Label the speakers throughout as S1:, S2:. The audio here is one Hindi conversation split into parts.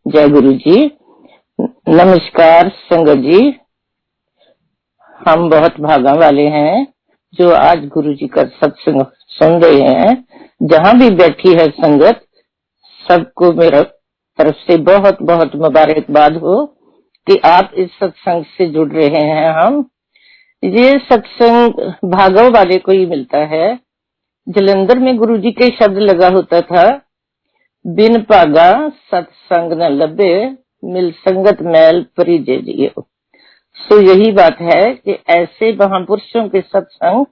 S1: जय गुरु जी। नमस्कार संगत जी। हम बहुत भागा वाले हैं जो आज गुरु जी का सत्संग सुन रहे हैं। जहां भी बैठी है संगत, सबको मेरा तरफ से बहुत बहुत मुबारकबाद हो कि आप इस सत्संग से जुड़ रहे हैं। हम ये सत्संग भागव वाले को ही मिलता है। जलंधर में गुरु जी के शब्द लगा होता था, बिन भागा सत्संग न लभे, मिल संगत मैल परिजे जियो। तो यही बात है कि ऐसे महापुरुषों के सत्संग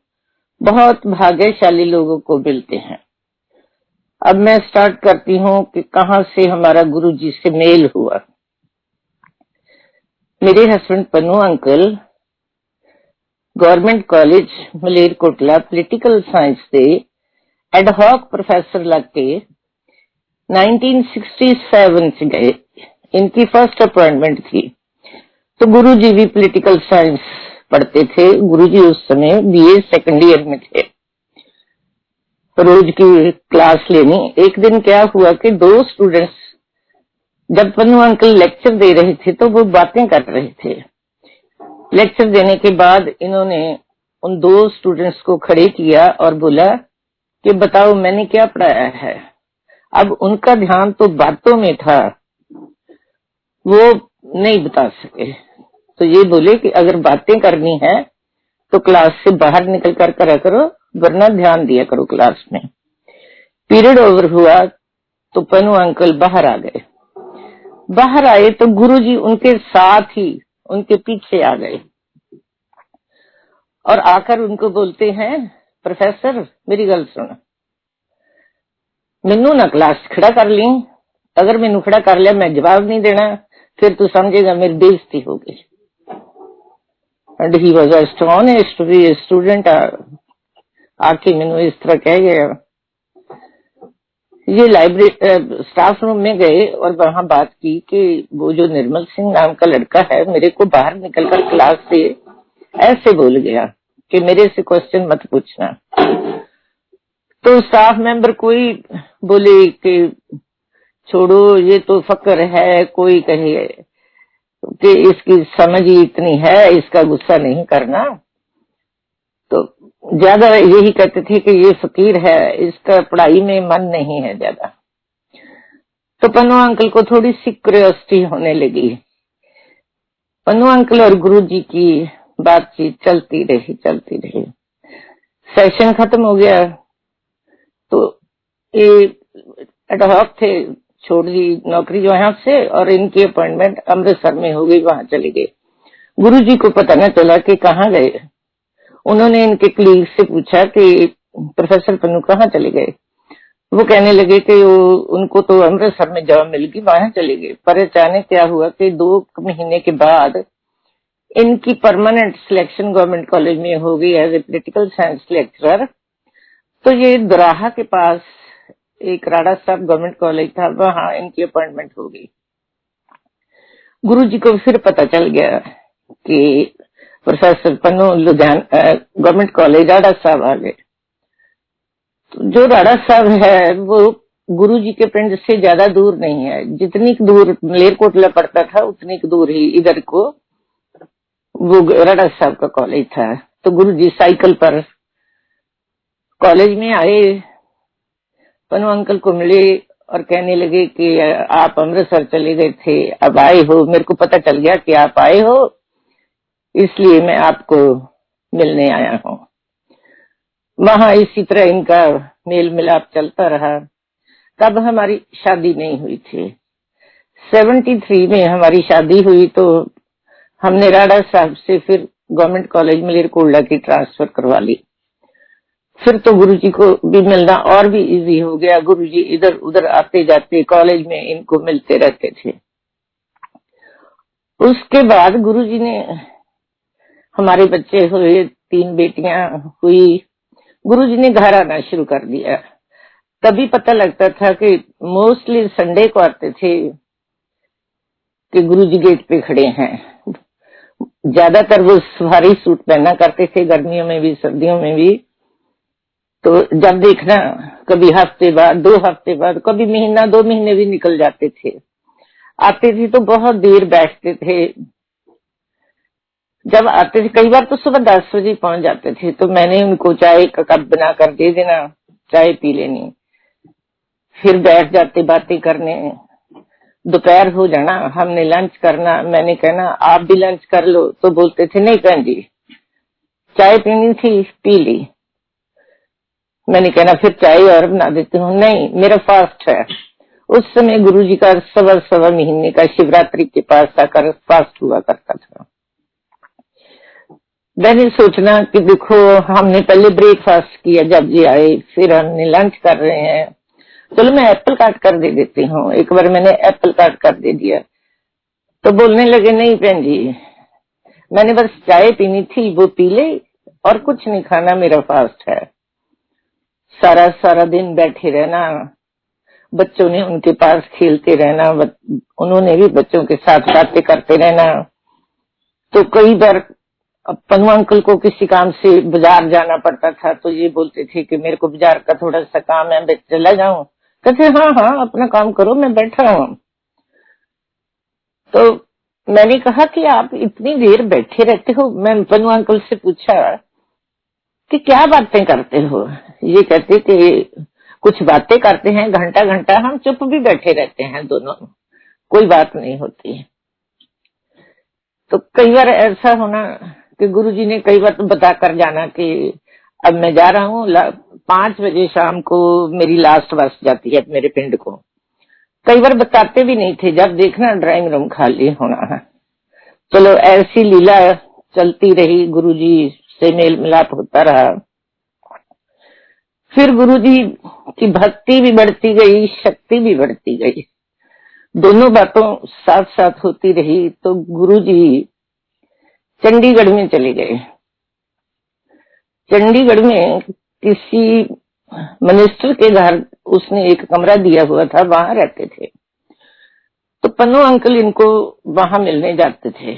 S1: बहुत भाग्यशाली लोगों को मिलते हैं। अब मैं स्टार्ट करती हूँ कि कहाँ से हमारा गुरु जी से मेल हुआ। मेरे husband Pannu uncle government college Malerkotla political science से एडहॉक प्रोफेसर लग के 1967 से गए। इनकी फर्स्ट अपॉइंटमेंट थी। तो गुरुजी भी पॉलिटिकल साइंस पढ़ते थे। गुरुजी उस समय बीए सेकंड ईयर में थे। रोज की क्लास लेनी। एक दिन क्या हुआ कि दो स्टूडेंट्स जब पन्नू अंकल लेक्चर दे रहे थे तो वो बातें कर रहे थे। लेक्चर देने के बाद इन्होंने उन दो स्टूडेंट्स को खड़े किया और बोला कि बताओ मैंने क्या पढ़ाया है। अब उनका ध्यान तो बातों में था, वो नहीं बता सके। तो ये बोले कि अगर बातें करनी है तो क्लास से बाहर निकल कर करा करो, वरना ध्यान दिया करो क्लास में। पीरियड ओवर हुआ तो पन्नू अंकल बाहर आ गए। बाहर आए तो गुरुजी उनके साथ ही उनके पीछे आ गए और आकर उनको बोलते हैं, प्रोफेसर मेरी गल सुन, मैनू ना क्लास खड़ा कर ली। अगर मैनू खड़ा कर लिया मैं जवाब नहीं देना, फिर तू समझेगा मेरी बेइज्जती होगी। And he was astonished to be a student. आके मैनू इस तरह कह गया। ये लाइब्रेरी स्टाफ रूम में गए और वहां बात की कि वो जो निर्मल सिंह नाम का लड़का है मेरे को बाहर निकलकर क्लास से ऐसे बोल गया कि मेरे से क्वेश्चन मत पूछना। तो स्टाफ मेंबर कोई बोले कि छोड़ो ये तो फकर है, कोई कहे कि इसकी समझ ही इतनी है, इसका गुस्सा नहीं करना। तो ज्यादा यही कहते थे कि ये फकीर है, इसका पढ़ाई में मन नहीं है ज्यादा। तो पन्नू अंकल को थोड़ी सी क्यूरियोसिटी होने लगी। पन्नू अंकल और गुरुजी की बातचीत चलती रही। सेशन खत्म हो गया तो ये एडहॉक थे, छोड़ दी नौकरी वहां से और इनकी अपॉइंटमेंट अमृतसर में हो गई, वहां चले गए। गुरुजी को पता न चला कि कहाँ गए। उन्होंने इनके कलीग से पूछा कि प्रोफेसर पन्नू कहाँ चले गए। वो कहने लगे कि उनको तो अमृतसर में जॉब मिल गई, वहां चले गए। पर अचानक क्या हुआ कि 2 महीने के बाद इनकी परमानेंट सिलेक्शन गवर्नमेंट कॉलेज में हो गई as a political science lecturer. तो ये दोराहा के पास एक राणा साहब गवर्नमेंट कॉलेज था, वहां इनकी अपॉइंटमेंट हो गई। गुरुजी को फिर पता चल गया कि professor Pannu Ludhiana government college Rana साहब आ गए। तो जो राणा साहब है वो गुरुजी के पिंड से ज्यादा दूर नहीं है। जितनी दूर मलेरकोटला पड़ता था उतनी दूर ही इधर को वो राणा साहब का कॉलेज था। तो गुरुजी साइकिल पर कॉलेज में आए, पन्नू अंकल को मिले और कहने लगे कि आप अमृतसर चले गए थे, अब आए हो, मेरे को पता चल गया कि आप आए हो, इसलिए मैं आपको मिलने आया हूँ। वहां इसी तरह इनका मेल मिलाप चलता रहा। तब हमारी शादी नहीं हुई थी। 73 में हमारी शादी हुई तो हमने राणा साहब से फिर गवर्नमेंट कॉलेज मलेरकोटला की ट्रांसफर करवा ली। फिर तो गुरुजी को भी मिलना और भी इजी हो गया। गुरुजी इधर उधर आते जाते कॉलेज में इनको मिलते रहते थे। उसके बाद गुरुजी ने हमारे बच्चे हुए, 3 बेटियां हुई। गुरुजी ने घर आना शुरू कर दिया। तभी पता लगता था कि मोस्टली संडे को आते थे कि गुरुजी गेट पे खड़े हैं। ज्यादातर वो सफारी सूट पहना करते थे, गर्मियों में भी सर्दियों में भी। तो जब देखना कभी हफ्ते बाद, 2 हफ्ते बाद, कभी महीना 2 महीने भी निकल जाते थे। आते थे तो बहुत देर बैठते थे। जब आते थे कई बार तो सुबह 10 बजे पहुंच जाते थे, तो मैंने उनको चाय का कप बना कर दे देना, चाय पी लेनी, फिर बैठ जाते बातें करने। दोपहर हो जाना, हमने लंच करना, मैंने कहना आप भी लंच कर लो, तो बोलते थे नहीं बहन जी चाय पीनी थी पी ली। मैंने कहना फिर चाय और बना देती हूँ, नहीं मेरा फास्ट है। उस समय गुरुजी का सवा महीने का शिवरात्रि के पास आकर फास्ट हुआ करता था। मैंने सोचना कि देखो हमने पहले ब्रेकफास्ट किया जब जी आए, फिर हमने लंच कर रहे हैं, चलो मैं एप्पल काट कर दे देती हूँ। एक बार मैंने एप्पल काट कर दे दिया तो बोलने लगे नहीं बहन जी मैंने बस चाय पीनी थी वो पी ले और कुछ नहीं खाना, मेरा फास्ट है। सारा सारा दिन बैठे रहना, बच्चों ने उनके पास खेलते रहना, उन्होंने भी बच्चों के साथ बातें करते रहना। तो कई बार पन्नू अंकल को किसी काम से बाजार जाना पड़ता था तो ये बोलते थे कि मेरे को बाजार का थोड़ा सा काम है, मैं चला जाऊं। कहते हाँ हाँ अपना काम करो मैं बैठा हूं। तो मैंने कहा कि आप इतनी देर बैठे रहते हो। मैं पन्नू अंकल से पूछा कि क्या बातें करते हो। ये कहते कि कुछ बातें करते हैं घंटा घंटा, हम चुप भी बैठे रहते हैं दोनों, कोई बात नहीं होती। तो कई बार ऐसा होना कि गुरुजी ने कई बार तो बता कर जाना कि अब मैं जा रहा हूँ, 5 बजे शाम को मेरी लास्ट बस जाती है मेरे पिंड को। कई बार बताते भी नहीं थे, जब देखना ड्राइंग रूम खाली होना है। चलो ऐसी लीला चलती रही, गुरुजी से मेल मिलाप होता रहा। फिर गुरुजी की भक्ति भी बढ़ती गई, शक्ति भी बढ़ती गई, दोनों बातों साथ साथ होती रही। तो गुरुजी चंडीगढ़ में चले गए। चंडीगढ़ में किसी मिनिस्टर के घर उसने एक कमरा दिया हुआ था, वहां रहते थे। तो पन्नू अंकल इनको वहां मिलने जाते थे।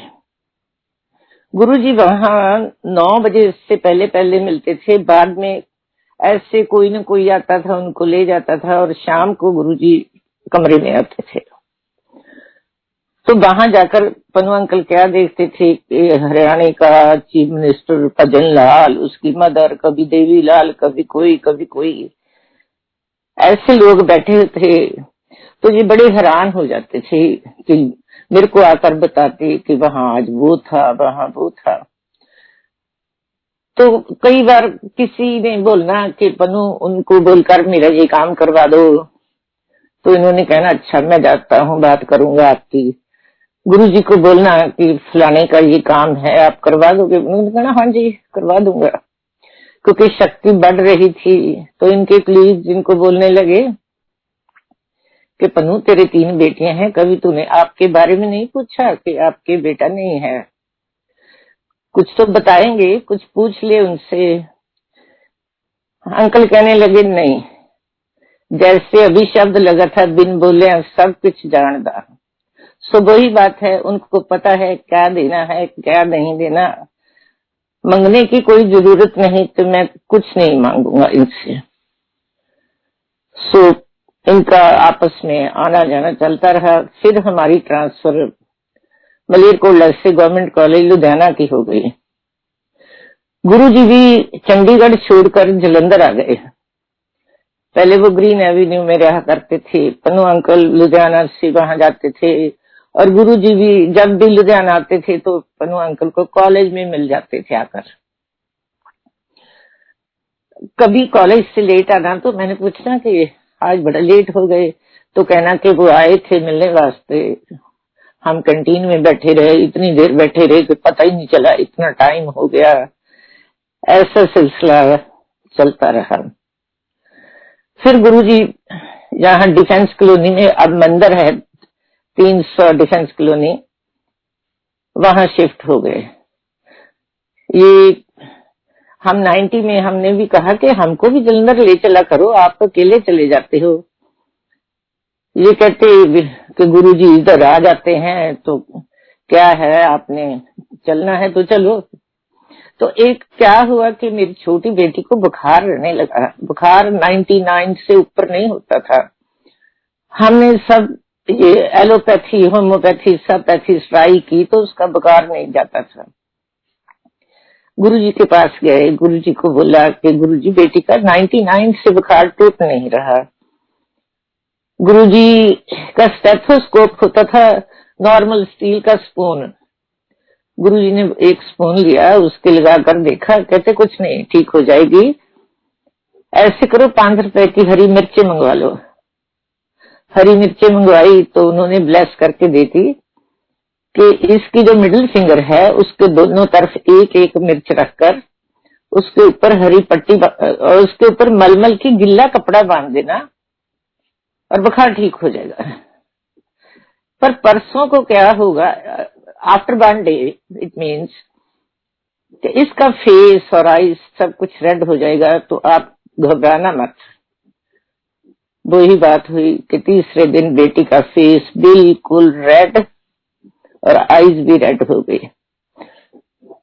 S1: गुरुजी वहां 9 बजे से पहले पहले मिलते थे, बाद में ऐसे कोई न कोई आता था उनको ले जाता था, और शाम को गुरुजी कमरे में आते थे। तो वहां जाकर पन्नू अंकल क्या देखते थे कि हरियाणा का चीफ मिनिस्टर भजन लाल, उसकी मदर, कभी देवी लाल, कभी कोई ऐसे लोग बैठे थे। तो ये बड़े हैरान हो जाते थे कि मेरे को आकर बताते कि वहां आज वो था वहां वो था। तो कई बार किसी ने बोलना कि पन्नू उनको बोलकर मेरा ये काम करवा दो, तो इन्होंने कहना अच्छा मैं जाता हूँ बात करूंगा आपकी। गुरुजी को बोलना कि फलाने का ये काम है आप करवा दोगे, उन्होंने कहना हाँ जी करवा दूंगा। क्योंकि शक्ति बढ़ रही थी तो इनके कलीग जिनको बोलने लगे कि पन्नू तेरे 3 बेटियां हैं, कभी तूने आपके बारे में नहीं पूछा कि आपके बेटा नहीं है, कुछ तो बताएंगे, कुछ पूछ ले उनसे। अंकल कहने लगे नहीं, जैसे अभी शब्द लगा था बिन बोले सब कुछ जानदा। सो वही बात है, उनको पता है क्या देना है क्या नहीं देना, मांगने की कोई जरूरत नहीं, तो मैं कुछ नहीं मांगूंगा इनसे। सो इनका आपस में आना जाना चलता रहा। फिर हमारी ट्रांसफर मलेरकोटला से गवर्नमेंट कॉलेज लुधियाना की हो गई। गुरुजी भी चंडीगढ़ छोड़कर जलंधर आ गए। पहले वो ग्रीन एवेन्यू में रहा करते थे, पन्नू अंकल लुधियाना से वहां जाते थे, और गुरुजी भी जब भी लुधियाना आते थे तो पन्नू अंकल को कॉलेज में मिल जाते थे आकर। कभी कॉलेज से लेट आना तो मैंने पूछना कि आज बड़ा लेट हो गए, तो कहना कि वो आए थे मिलने वास्ते, हम कैंटीन में बैठे रहे, इतनी देर बैठे रहे कि पता ही नहीं चला इतना टाइम हो गया। ऐसा सिलसिला चलता रहा। फिर गुरुजी यहाँ डिफेंस कॉलोनी में, अब मंदिर है 300 डिफेंस कॉलोनी, वहां शिफ्ट हो गए। ये हम 90 में हमने भी कहा कि हमको भी जलंधर ले चला करो, आप तो अकेले चले जाते हो। ये कहते कि गुरुजी इधर आ जाते हैं तो क्या है, आपने चलना है तो चलो। तो एक क्या हुआ कि मेरी छोटी बेटी को बुखार रहने लगा। बुखार 99 से ऊपर नहीं होता था। हमने सब ये एलोपैथी, होम्योपैथी, सब पैथी ट्राई की तो उसका बुखार नहीं जाता था। गुरुजी के पास गए, गुरुजी को बोला कि गुरुजी बेटी का 99 से बुखार टूट नहीं रहा। गुरुजी का स्टेथोस्कोप होता था नॉर्मल स्टील का स्पून। गुरुजी ने एक स्पून लिया, उसके लगाकर देखा, कहते कुछ नहीं, ठीक हो जाएगी। ऐसे करो 5 रुपए की हरी मिर्चें मंगवा लो। हरी मिर्चें मंगवाई तो उन्होंने ब्लेस करके दी थी कि इसकी जो मिडिल फिंगर है उसके दोनों तरफ एक एक मिर्च रखकर उसके ऊपर हरी पट्टी और उसके ऊपर मलमल की गिल्ला कपड़ा बांध देना और बुखार ठीक हो जाएगा। पर परसों को क्या होगा, आफ्टर 1 डे इट मीन्स कि इसका फेस और आईज सब कुछ रेड हो जाएगा, तो आप घबराना मत। वही बात हुई कि तीसरे दिन बेटी का फेस बिल्कुल रेड और आईज भी रेड हो गई,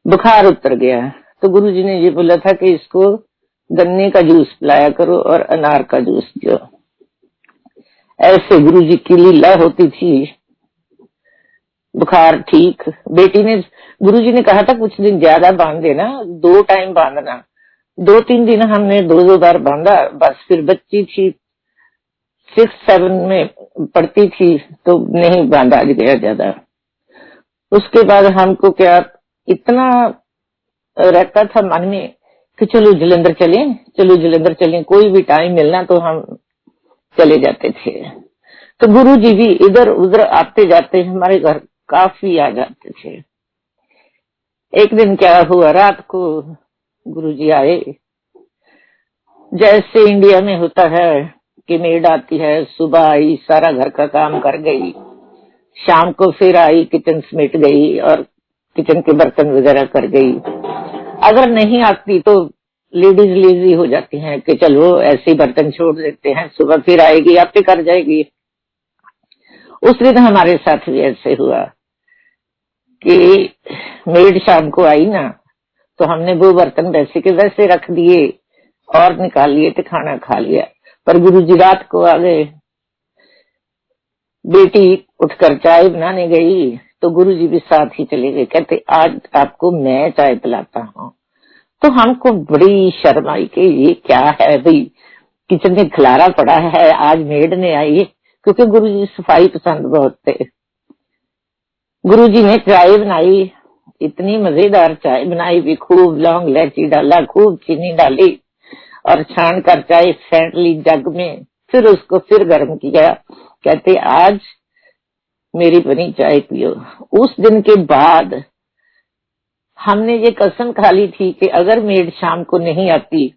S1: बुखार उतर गया। तो गुरुजी ने ये बोला था कि इसको गन्ने का जूस पिलाया करो और अनार का जूस जो। ऐसे गुरुजी की लीला होती थी। बुखार ठीक, बेटी ने, गुरुजी ने कहा था कुछ दिन ज्यादा बांध देना, 2 टाइम बांधना। 2-3 दिन हमने 2-2 बार बांधा, बस फिर बच्ची थी 6-7 में पढ़ती थी तो नहीं बांधा गया ज्यादा। उसके बाद हमको क्या इतना रहता था मन में कि चलो जलंधर चलें, चलो जलंधर चलें, कोई भी टाइम मिलना तो हम चले जाते थे। तो गुरुजी भी इधर उधर आते जाते हमारे घर काफी आ जाते थे। एक दिन क्या हुआ, रात को गुरुजी आए। जैसे इंडिया में होता है कि मेड आती है, सुबह आई, सारा घर का काम कर गई, शाम को फिर आई, किचन समेट गई और किचन के बर्तन वगैरह कर गई। अगर नहीं आती तो लेडीज लेजी हो जाती हैं कि चलो ऐसे ही बर्तन छोड़ देते हैं, सुबह फिर आएगी, आपे कर जाएगी। उस दिन हमारे साथ भी ऐसे हुआ कि मेड शाम को आई ना, तो हमने वो बर्तन वैसे के वैसे रख दिए और निकाल लिए तो खाना खा लिया। पर गुरुजी रात को आ गए। बेटी उठकर चाय बनाने गई तो गुरुजी भी साथ ही चले गए। कहते आज आपको मैं चाय पिलाता हूँ। तो हमको बड़ी शर्म आई कि ये क्या है भाई, किचन में खिलारा पड़ा है, आज मेड ने आई, क्योंकि गुरुजी सफाई पसंद बहुत थे। गुरुजी ने चाय बनाई, इतनी मजेदार चाय बनाई भी, खूब लौंग इलायची डाला, खूब चीनी डाली और छान कर चाय फेंट ली जग में, फिर उसको फिर गर्म किया। कहते आज मेरी बनी चाय पियो। उस दिन के बाद हमने ये कसम खा ली थी कि अगर मेड शाम को नहीं आती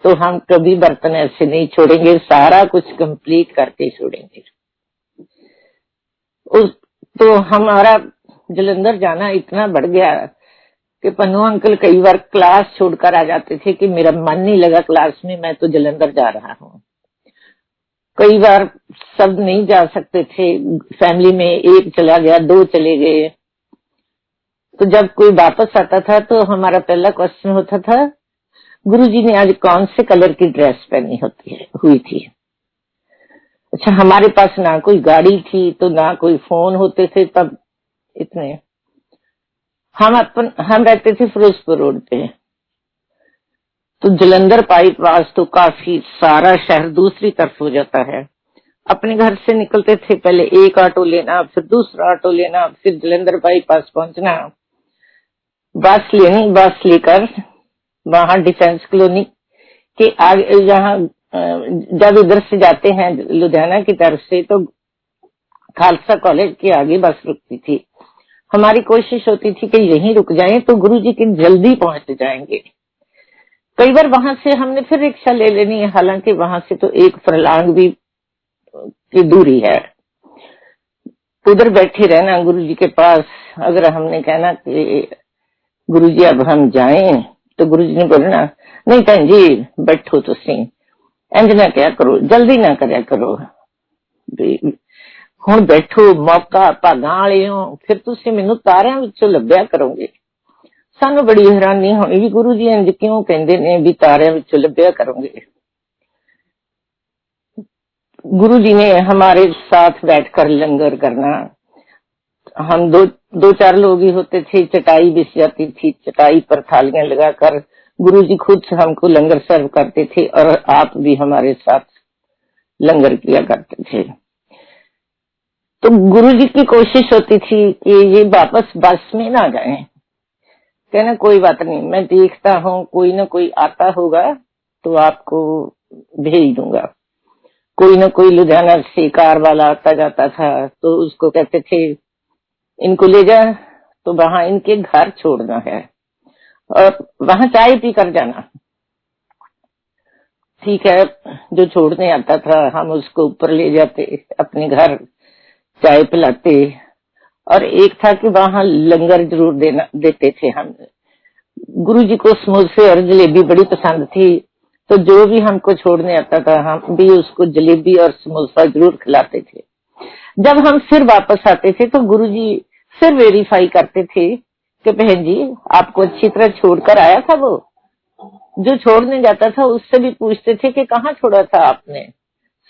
S1: तो हम कभी बर्तन ऐसे नहीं छोड़ेंगे, सारा कुछ कंप्लीट करके छोड़ेंगे। तो हमारा जलंधर जाना इतना बढ़ गया कि पन्नू अंकल कई बार क्लास छोड़कर आ जाते थे कि मेरा मन नहीं लगा क्लास में, मैं तो जलंधर जा रहा हूँ। कई बार सब नहीं जा सकते थे, फैमिली में एक चला गया, 2 चले गए। तो जब कोई वापस आता था तो हमारा पहला क्वेश्चन होता था, गुरुजी ने आज कौन से कलर की ड्रेस पहनी हुई थी। अच्छा, हमारे पास ना कोई गाड़ी थी तो ना कोई फोन होते थे तब इतने। हम रहते थे फिरोजपुर रोड पे, तो जलंधर बाईपास तो काफी सारा शहर दूसरी तरफ हो जाता है। अपने घर से निकलते थे, पहले एक ऑटो लेना, फिर दूसरा ऑटो लेना, फिर जलंधर बाईपास पहुंचना, बस लेनी, बस लेकर वहां डिफेंस कॉलोनी के आगे, जहाँ जब इधर से जाते हैं लुधियाना की तरफ से तो खालसा कॉलेज के आगे बस रुकती थी। हमारी कोशिश होती थी कि यहीं रुक जाएं तो गुरुजी की जल्दी पहुंच जाएंगे। कई बार वहां से हमने फिर रिक्शा ले लेनी है, हालांकि वहां से तो 1 फरलांग भी की दूरी है। उधर बैठे रहना गुरुजी के पास। अगर हमने कहना कि गुरुजी अब हम जाएं तो गुरुजी ने बोलना, नहीं भैन जी बैठो तुसी, इंज ना क्या करो, जल्दी ना करया करो, हुण बैठो, मौका भागां वाले हो, फिर तुसी मैनू तारियां विचों लभ्या करोगे। सानू बड़ी हैरानी होनी भी गुरुजी इंज क्यों कहंदे ने भी तारियां विचों लभ्या करोगे। गुरुजी ने हमारे साथ बैठकर लंगर करना। हम दो चार लोग ही होते थे, चटाई बिछ जाती थी, चटाई पर थालियां लगाकर गुरुजी खुद हमको लंगर सर्व करते थे और आप भी हमारे साथ लंगर किया करते थे। तो गुरुजी की कोशिश होती थी कि ये वापस बस में ना जाए। कहना कोई बात नहीं, मैं देखता हूँ कोई ना कोई आता होगा तो आपको भेज दूंगा। कोई ना कोई लुधियाना से कार वाला आता जाता था तो उसको कहते थे इनको ले जा, तो वहां इनके घर छोड़ना है और वहां चाय पी कर जाना। ठीक है, जो छोड़ने आता था हम उसको ऊपर ले जाते अपने घर, चाय पिलाते। और एक था कि वहां लंगर जरूर देते थे हम। गुरुजी को समोसे और जलेबी बड़ी पसंद थी, तो जो भी हमको छोड़ने आता था हम भी उसको जलेबी और समोसा जरूर खिलाते थे। जब हम फिर वापस आते थे तो गुरुजी फिर वेरीफाई करते थे कि बहन जी आपको अच्छी तरह छोड़कर आया था। वो जो छोड़ने जाता था उससे भी पूछते थे कि कहाँ छोड़ा था आपने।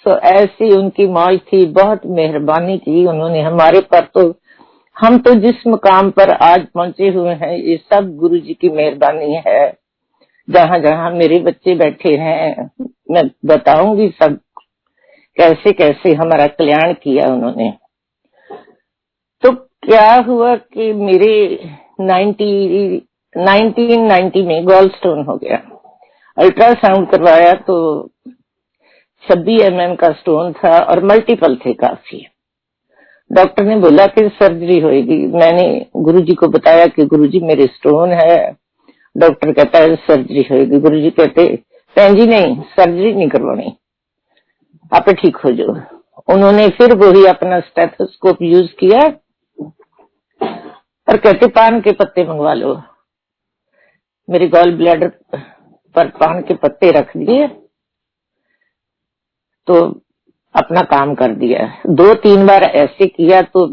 S1: ऐसी उनकी मौज थी, बहुत मेहरबानी की उन्होंने हमारे पर। तो हम तो जिस मुकाम पर आज पहुंचे हुए हैं ये सब गुरुजी की मेहरबानी है। जहां जहां मेरे बच्चे बैठे हैं मैं बताऊंगी सब कैसे कैसे हमारा कल्याण किया उन्होंने। तो क्या हुआ कि मेरे 1990 में गॉल स्टोन हो गया। अल्ट्रासाउंड करवाया तो 26 mm का स्टोन था और मल्टीपल थे काफी। डॉक्टर ने बोला कि सर्जरी होगी। मैंने गुरुजी को बताया कि गुरुजी मेरे स्टोन है। डॉक्टर कहता है सर्जरी होगी। गुरुजी कहते बहन जी नहीं, सर्जरी नहीं करवानी, आप ठीक हो जाओ। उन्होंने फिर वही अपना स्टेथोस्कोप यूज किया और कहते पान के पत्ते मंगवा लो। मेरे गॉल ब्लैडर पर पान के पत्ते रख दिए तो अपना काम कर दिया। 2-3 बार ऐसे किया तो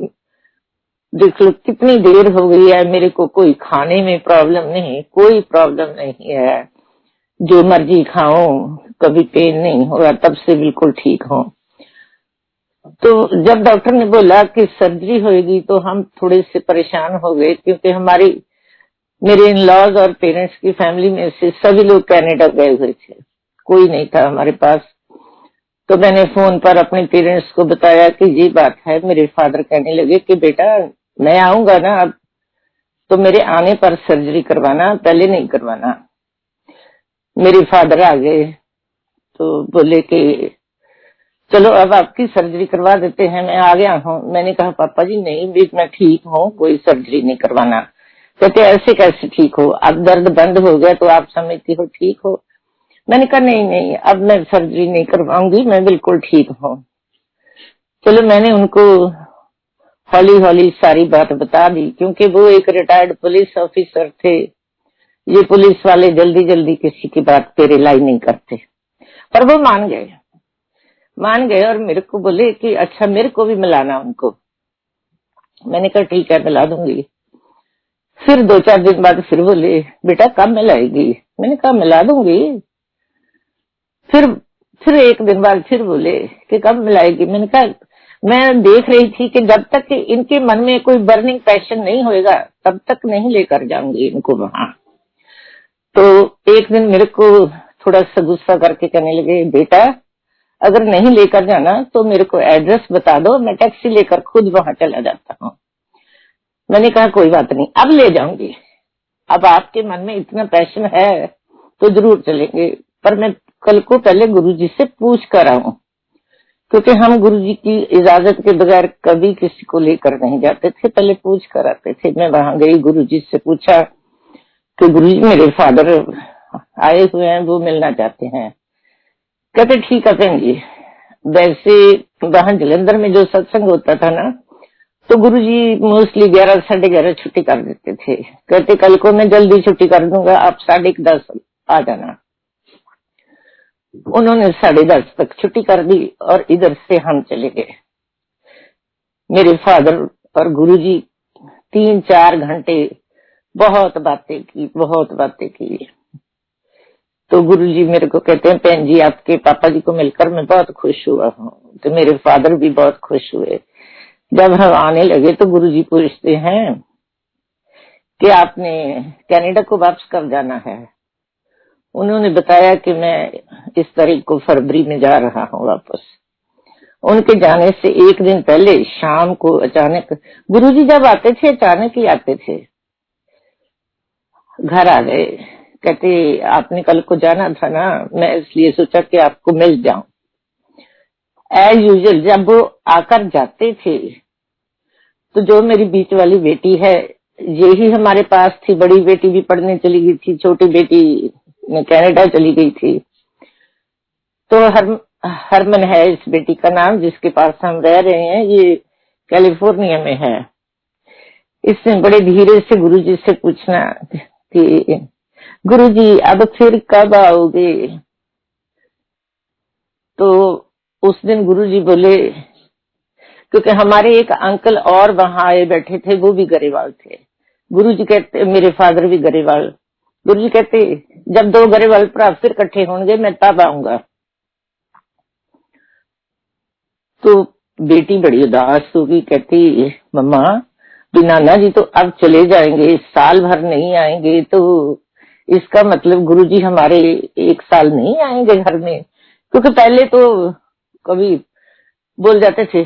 S1: देख लो कितनी देर हो गई है। मेरे को कोई खाने में प्रॉब्लम नहीं, कोई प्रॉब्लम नहीं है, जो मर्जी खाऊं, कभी पेन नहीं होगा, तब से बिल्कुल ठीक हूं। तो जब डॉक्टर ने बोला कि सर्जरी होगी तो हम थोड़े से परेशान हो गए, क्योंकि मेरे इन लॉज और पेरेंट्स की फैमिली में से सभी लोग कनाडा गए हुए थे, कोई नहीं था हमारे पास। तो मैंने फोन पर अपने पेरेंट्स को बताया कि ये बात है। मेरे फादर कहने लगे कि बेटा मैं आऊंगा ना अब, तो मेरे आने पर सर्जरी करवाना, पहले नहीं करवाना। मेरे फादर आ गए तो बोले कि चलो अब आपकी सर्जरी करवा देते हैं, मैं आ गया हूँ। मैंने कहा पापा जी नहीं भी मैं ठीक हूँ, कोई सर्जरी नहीं करवाना। कहते ऐसे कैसे ठीक हो, अब दर्द बंद हो गया तो आप समझती हो ठीक हो। मैंने कहा नहीं नहीं अब मैं सर्जरी नहीं करवाऊंगी, मैं बिल्कुल ठीक हूँ। चलो मैंने उनको हौली हौली सारी बात बता दी, क्योंकि वो एक रिटायर्ड पुलिस ऑफिसर थे। ये पुलिस वाले जल्दी जल्दी किसी की बात पे रिलाई नहीं करते, पर वो मान गए और मेरे को बोले कि अच्छा मेरे को भी मिलाना उनको। मैंने कहा ठीक है मिला दूंगी। फिर 2-4 दिन बाद फिर बोले बेटा कब मिलाएगी। मैंने कहा मिला दूंगी। फिर 1 दिन बाद फिर बोले कि कब मिलाएगी। मैंने कहा मैं देख रही थी कि जब तक कि इनके मन में कोई बर्निंग पैशन नहीं होएगा तब तक नहीं लेकर जाऊंगी इनको वहां। तो एक दिन मेरे को थोड़ा सा गुस्सा करके कहने लगे बेटा अगर नहीं लेकर जाना तो मेरे को एड्रेस बता दो, मैं टैक्सी लेकर खुद वहां चला जाता हूँ। मैंने कहा कोई बात नहीं अब ले जाऊंगी, अब आपके मन में इतना पैशन है तो जरूर चलेंगे, पर मैं कल को पहले गुरुजी से पूछ कर आऊं, क्योंकि हम गुरुजी की इजाजत के बगैर कभी किसी को लेकर नहीं जाते थे, पहले पूछ कर आते थे। मैं वहां गई, गुरुजी से पूछा कि गुरुजी मेरे फादर आए हुए हैं, वो मिलना चाहते हैं। कहते ठीक है बहन जी। वैसे वहां जलंधर में जो सत्संग होता था ना, तो गुरुजी मोस्टली 11-11:30 छुट्टी कर देते थे। कहते कल को मैं जल्दी छुट्टी कर दूंगा, आप 10:30 आ जाना। उन्होंने 10:30 तक छुट्टी कर दी और इधर से हम चले गए। मेरे फादर और गुरुजी 3-4 घंटे बहुत बातें की। तो गुरुजी मेरे को कहते हैं, बहन जी आपके पापा जी को मिलकर मैं बहुत खुश हुआ हूँ। तो मेरे फादर भी बहुत खुश हुए। जब हम आने लगे तो गुरुजी पूछते हैं कि आपने कनाडा को वापस कब जाना है। उन्होंने बताया कि मैं इस तारीख को फरवरी में जा रहा हूँ वापस। उनके जाने से एक दिन पहले शाम को अचानक गुरुजी जब आते थे अचानक ही आते थे, घर आ गए। कहते आपने कल को जाना था ना, मैं इसलिए सोचा कि आपको मिल जाऊं। एज यूजुअल जब वो आकर जाते थे तो जो मेरी बीच वाली बेटी है यही हमारे पास थी। बड़ी बेटी भी पढ़ने चली गई थी, छोटी बेटी कनाडा चली गई थी। तो हरमन है इस बेटी का नाम, जिसके पास हम रह रहे हैं, ये कैलिफोर्निया में है। इसने बड़े धीरे से गुरुजी से पूछना कि गुरुजी अब फिर कब आओगे। तो उस दिन गुरुजी बोले, क्योंकि हमारे एक अंकल और वहां आए बैठे थे, वो भी गरेवाल थे। गुरुजी कहते, मेरे फादर भी गरेवाल। गुरुजी कहते जब दो गरेवाल भरा फिर इकट्ठे होंगे मैं तब आऊंगा। तो बेटी बड़ी उदास होगी, कहती मम्मा नाना जी तो अब चले जाएंगे, साल भर नहीं आएंगे, तो इसका मतलब गुरुजी हमारे एक साल नहीं आएंगे घर में। क्योंकि पहले तो कभी बोल जाते थे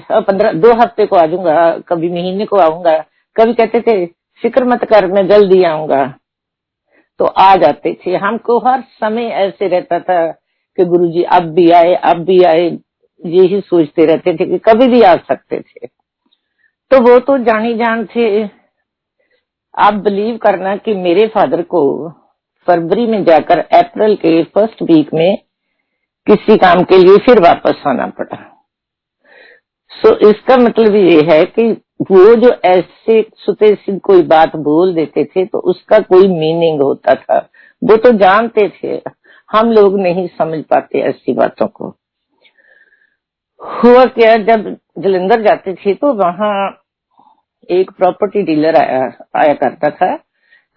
S1: 2 हफ्ते को आ जाऊंगा, कभी महीने को आऊंगा, कभी कहते थे फिक्र मत कर मैं जल्दी आऊंगा, तो आ जाते थे। हमको हर समय ऐसे रहता था कि गुरुजी अब भी आए अब भी आए, यही सोचते रहते थे कि कभी भी आ सकते थे। तो वो तो जानी जान थे। आप बिलीव करना कि मेरे फादर को फरवरी में जाकर अप्रैल के फर्स्ट वीक में किसी काम के लिए फिर वापस आना पड़ा। सो इसका मतलब ये है कि वो जो ऐसे सुते से कोई बात बोल देते थे तो उसका कोई मीनिंग होता था, वो तो जानते थे, हम लोग नहीं समझ पाते ऐसी बातों को। हुआ क्या, जब जलंधर जाते थे तो वहां एक प्रॉपर्टी डीलर आया करता था,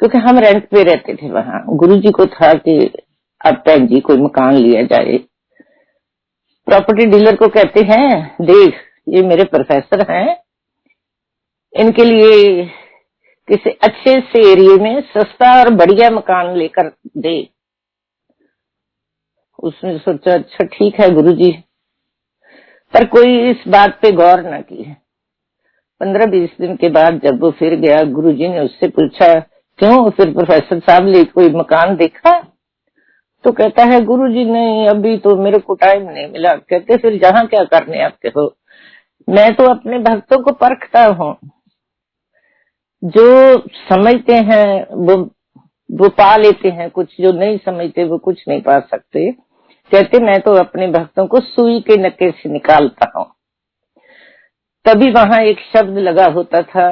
S1: क्योंकि हम रेंट पे रहते थे वहां। गुरुजी को था कि अब बहन जी कोई मकान लिया जाए। प्रॉपर्टी डीलर को कहते हैं, देख ये मेरे प्रोफेसर हैं, इनके लिए किसी अच्छे से एरिया में सस्ता और बढ़िया मकान लेकर दे। उसने सोचा अच्छा ठीक है गुरुजी, पर कोई इस बात पे गौर न की। 15-20 दिन के बाद जब वो फिर गया, गुरुजी ने उससे पूछा क्यों फिर प्रोफेसर साहब ने कोई मकान देखा। तो कहता है गुरुजी नहीं, अभी तो मेरे को टाइम नहीं मिला। कहते फिर जहां क्या करने आते हो। मैं तो अपने भक्तों को परखता हूँ, जो समझते हैं वो पा लेते हैं, कुछ जो नहीं समझते वो कुछ नहीं पा सकते। कहते मैं तो अपने भक्तों को सुई के नक्के से निकालता हूँ। तभी वहां एक शब्द लगा होता था,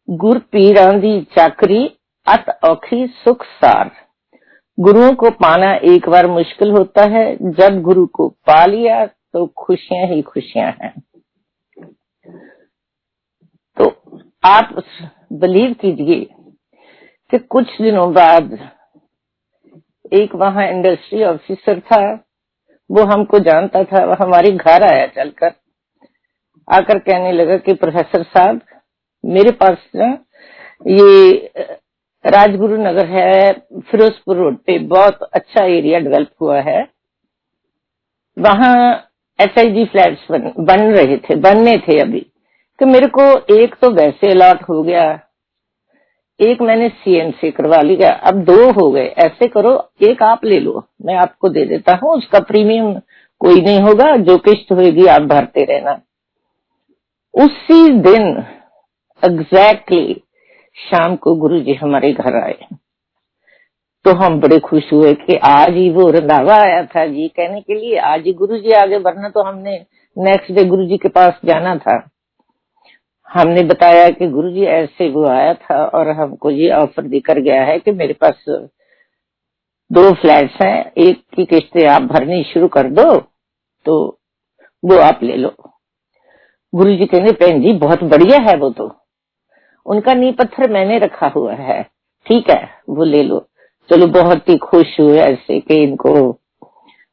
S1: गुर पीरां दी चाकरी अत औखी सुख सार। गुरुओं को पाना एक बार मुश्किल होता है, जब गुरु को पा लिया तो खुशियां ही खुशियां हैं। तो आप बिलीव कीजिए कि कुछ दिनों बाद एक वहां इंडस्ट्री ऑफिसर था, वो हमको जानता था, वो हमारे घर आया चलकर, आकर कहने लगा कि प्रोफेसर साहब मेरे पास ना ये राजगुरु नगर है, फिरोजपुर रोड पे बहुत अच्छा एरिया डेवलप हुआ है, वहां SIG फ्लैट्स बनने थे अभी। कि मेरे को एक तो वैसे अलॉट हो गया, एक मैंने CM से करवा लिया, अब 2 हो गए। ऐसे करो एक आप ले लो, मैं आपको दे देता हूँ, उसका प्रीमियम कोई नहीं होगा, जो किस्त होगी आप भरते रहना। उसी दिन एग्जैक्टली शाम को गुरुजी हमारे घर आए। तो हम बड़े खुश हुए कि आज ही वो रंधावा आया था जी कहने के लिए, आज ही गुरुजी आ गए, वरना तो हमने नेक्स्ट डे गुरुजी के पास जाना था। हमने बताया कि गुरुजी ऐसे वो आया था और हमको ये ऑफर देकर गया है कि मेरे पास 2 फ्लैट्स हैं, एक की किस्तें आप भरनी शुरू कर दो तो वो आप ले लो। गुरुजी कहने बहन जी बहुत बढ़िया है, वो तो उनका नींव पत्थर मैंने रखा हुआ है, ठीक है वो ले लो। चलो बहुत ही खुश हुए ऐसे कि इनको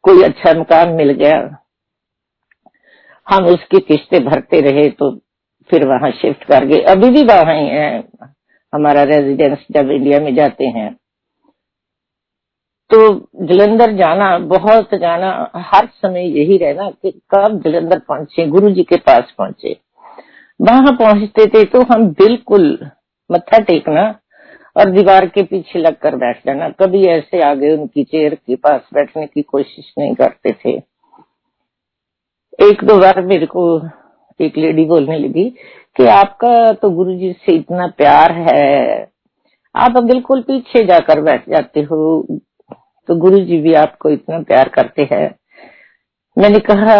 S1: कोई अच्छा मकान मिल गया। हम उसकी किस्तें भरते रहे तो फिर वहां शिफ्ट कर गए। अभी भी वहां ही है हमारा रेजिडेंस। जब इंडिया में जाते हैं तो जलंधर जाना, बहुत जाना, हर समय यही रहना कि कब जलंधर पहुंचे, गुरु जी के पास पहुंचे। वहां पहुंचते थे तो हम बिल्कुल मत्था टेकना और दीवार के पीछे लगकर बैठ जाना। कभी ऐसे आगे उनकी चेयर के पास बैठने की कोशिश नहीं करते थे। एक दो बार मेरे को एक लेडी बोलने लगी कि आपका तो गुरुजी से इतना प्यार है, आप बिल्कुल पीछे जाकर बैठ जाते हो, तो गुरुजी भी आपको इतना प्यार करते हैं। मैंने कहा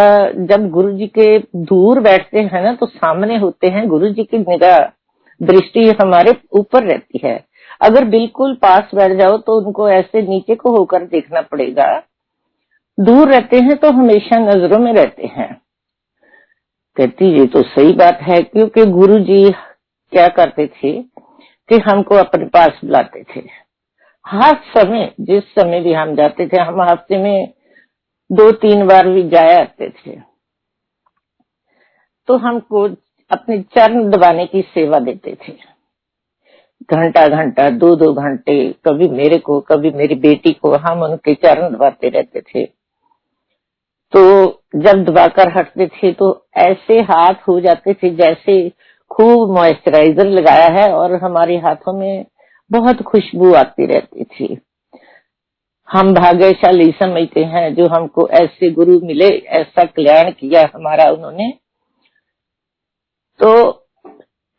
S1: जब गुरुजी के दूर बैठते हैं ना तो सामने होते हैं, गुरुजी की निगाह दृष्टि हमारे ऊपर रहती है। अगर बिल्कुल पास बैठ जाओ तो उनको ऐसे नीचे को होकर देखना पड़ेगा। दूर रहते हैं तो हमेशा नजरों में रहते हैं। कहती ये तो सही बात है, क्योंकि गुरुजी क्या करते थे कि हमको अपने पास बुलाते थे। हर समय, जिस समय भी हम जाते थे, हम हफ्ते में 2-3 बार भी जाया आते थे, तो हमको अपने चरण दबाने की सेवा देते थे। घंटा घंटा, 2-2 घंटे, कभी मेरे को, कभी मेरी बेटी को, हम उनके चरण दबाते रहते थे। तो जब दबाकर हटते थे तो ऐसे हाथ हो जाते थे जैसे खूब मॉइस्चराइजर लगाया है, और हमारे हाथों में बहुत खुशबू आती रहती थी। हम भाग्यशाली समझते हैं जो हमको ऐसे गुरु मिले, ऐसा कल्याण किया हमारा उन्होंने। तो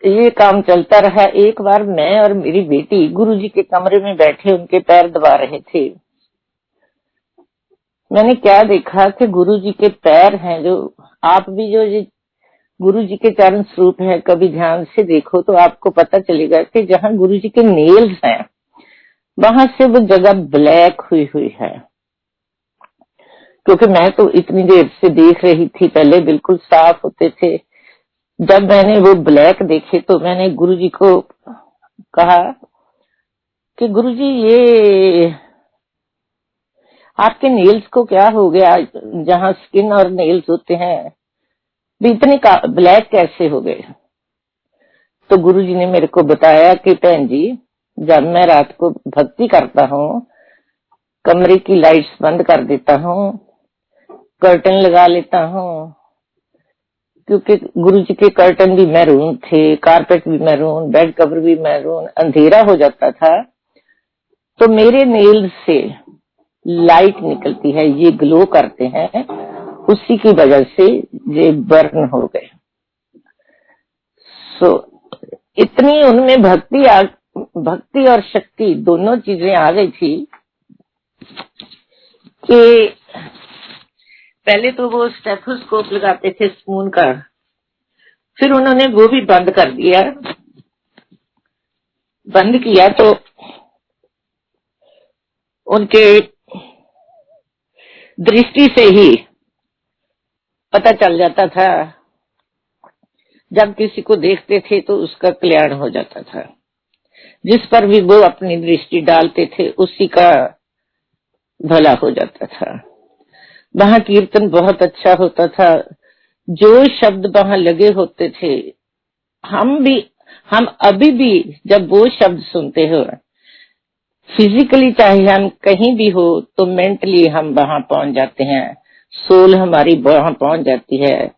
S1: ये काम चलता रहा। एक बार मैं और मेरी बेटी गुरुजी के कमरे में बैठे उनके पैर दबा रहे थे। मैंने क्या देखा कि गुरुजी के पैर हैं, जो आप भी जो गुरुजी के चरण स्वरूप है, कभी ध्यान से देखो तो आपको पता चलेगा कि जहाँ गुरुजी के नेल्स हैं वहां से वो जगह ब्लैक हुई हुई है। क्योंकि मैं तो इतनी देर से देख रही थी, पहले बिल्कुल साफ होते थे। जब मैंने वो ब्लैक देखे तो मैंने गुरुजी को कहा कि गुरुजी ये आपके नेल्स को क्या हो गया, जहाँ स्किन और नेल्स होते हैं भी इतने ब्लैक कैसे हो गए। तो गुरुजी ने मेरे को बताया कि बहन जी, जब मैं रात को भक्ति करता हूँ, कमरे की लाइट्स बंद कर देता हूँ, कर्टन लगा लेता हूँ, क्योंकि गुरुजी के कर्टन भी मैरून थे, कारपेट भी मैरून, बेड कवर भी मैरून, अंधेरा हो जाता था, तो मेरे नेल्स से लाइट निकलती है, ये ग्लो करते हैं, उसी की वजह से ये बर्न हो गए। सो इतनी उनमें भक्ति और शक्ति दोनों चीजें आ गई थी कि पहले तो वो स्टेथोस्कोप लगाते थे स्पून का, फिर उन्होंने वो भी बंद कर दिया। बंद किया तो उनके दृष्टि से ही पता चल जाता था। जब किसी को देखते थे तो उसका कल्याण हो जाता था। जिस पर भी वो अपनी दृष्टि डालते थे उसी का भला हो जाता था। वहां कीर्तन बहुत अच्छा होता था। जो शब्द वहां लगे होते थे, हम अभी भी जब वो शब्द सुनते हो, फिजिकली चाहे हम कहीं भी हो तो मेंटली हम वहां पहुंच जाते हैं, सोल हमारी वहां पहुंच जाती है।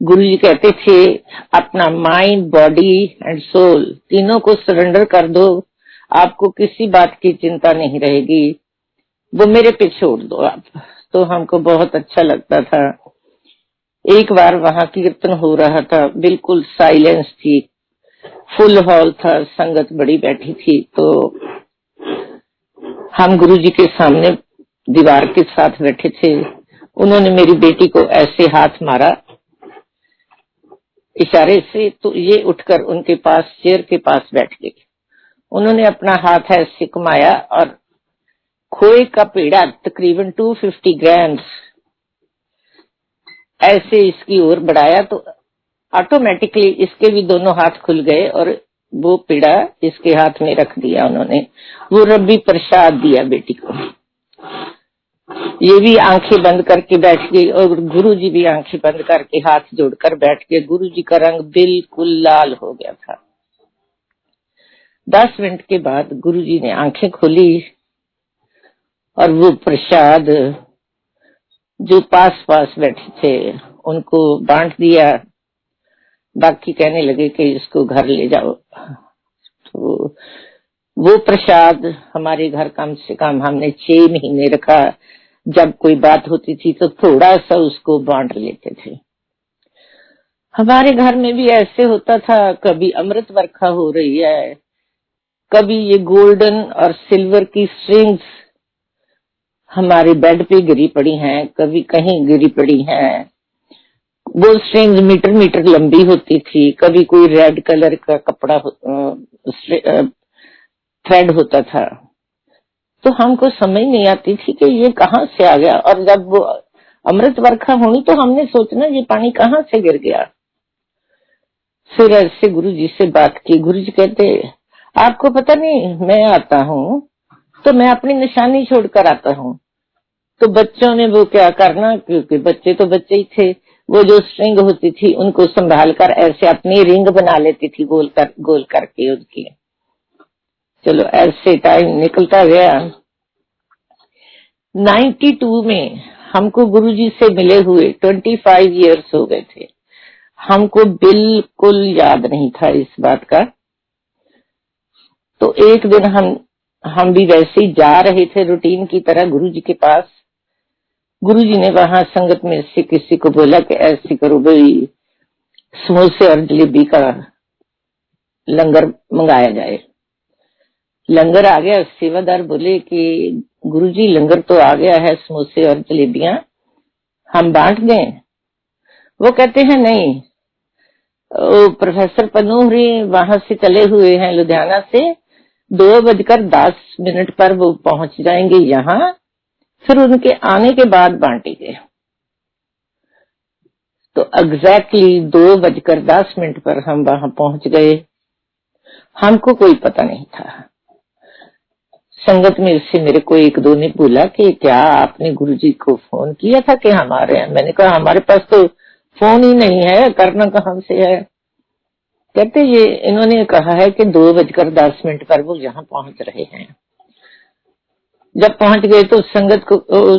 S1: गुरुजी कहते थे अपना माइंड, बॉडी एंड सोल तीनों को सरेंडर कर दो, आपको किसी बात की चिंता नहीं रहेगी, वो मेरे पे छोड़ दो आप। तो हमको बहुत अच्छा लगता था। एक बार वहां कीर्तन हो रहा था, बिल्कुल साइलेंस थी, फुल हॉल था, संगत बड़ी बैठी थी। तो हम गुरुजी के सामने दीवार के साथ बैठे थे। उन्होंने मेरी बेटी को ऐसे हाथ मारा इशारे से, तो ये उठकर उनके पास चेयर के पास बैठ गई। उन्होंने अपना हाथ ऐसे घुमाया और खोए का पेड़ा तकरीबन 250 ग्राम ऐसे इसकी ओर बढ़ाया, तो ऑटोमेटिकली इसके भी दोनों हाथ खुल गए और वो पीड़ा इसके हाथ में रख दिया उन्होंने। वो रब्बी प्रसाद दिया बेटी को। ये भी आंखें बंद करके बैठ गई और गुरुजी भी आंखें बंद करके हाथ जोड़कर बैठ गए। गुरुजी का रंग बिल्कुल लाल हो गया था। 10 मिनट के बाद गुरुजी ने आंखें खोली और वो प्रसाद जो पास पास बैठे थे उनको बांट दिया। बाकी कहने लगे कि इसको घर ले जाओ। तो वो प्रसाद हमारे घर कम से कम हमने 6 महीने रखा। जब कोई बात होती थी तो थोड़ा सा उसको बांट लेते थे। हमारे घर में भी ऐसे होता था, कभी अमृत वर्षा हो रही है, कभी ये गोल्डन और सिल्वर की स्ट्रिंग्स हमारे बेड पे गिरी पड़ी हैं, कभी कहीं गिरी पड़ी हैं। वो स्ट्रिंग्स मीटर मीटर लंबी होती थी। कभी कोई रेड कलर का कपड़ा थ्रेड होता था। तो हमको समझ नहीं आती थी कि ये कहाँ से आ गया। और जब वो अमृत वर्षा होनी तो हमने सोचना ये पानी कहाँ से गिर गया। फिर ऐसे गुरुजी से बात की। गुरुजी कहते आपको पता नहीं, मैं आता हूँ तो मैं अपनी निशानी छोड़कर आता हूँ। तो बच्चों ने वो क्या करना, क्योंकि बच्चे तो बच्चे ही थे, वो जो स्ट्रिंग होती थी उनको संभाल कर ऐसे अपनी रिंग बना लेती थी गोल करके उसकी। चलो ऐसे टाइम निकलता गया। 92 में हमको गुरुजी से मिले हुए 25 इयर्स हो गए थे। हमको बिल्कुल याद नहीं था इस बात का। तो एक दिन हम भी वैसे ही जा रहे थे रूटीन की तरह गुरुजी के पास। गुरुजी ने वहां संगत में से किसी को बोला कि ऐसे करो भाई, समोसे और जलेबी का लंगर मंगाया जाए। लंगर आ गया। सेवादार बोले कि गुरुजी लंगर तो आ गया है, समोसे और जलेबियां हम बांट दें। वो कहते हैं नहीं, वो प्रोफेसर पनूहरी वहां से चले हुए हैं लुधियाना से, 2:10 पर वो पहुंच जाएंगे यहाँ, फिर उनके आने के बाद बांटेंगे। तो एग्जैक्टली 2:10 पर हम वहां पहुंच गए। हमको कोई पता नहीं था। संगत में से मेरे को एक दो ने बोला कि क्या आपने गुरुजी को फोन किया था कि हमारे हैं? मैंने कहा हमारे पास तो फोन ही नहीं है, करना कहां से है। कहते ये इन्होंने कहा है कि 2:10 पर वो यहाँ पहुंच रहे हैं। जब पहुंच गए तो संगत को,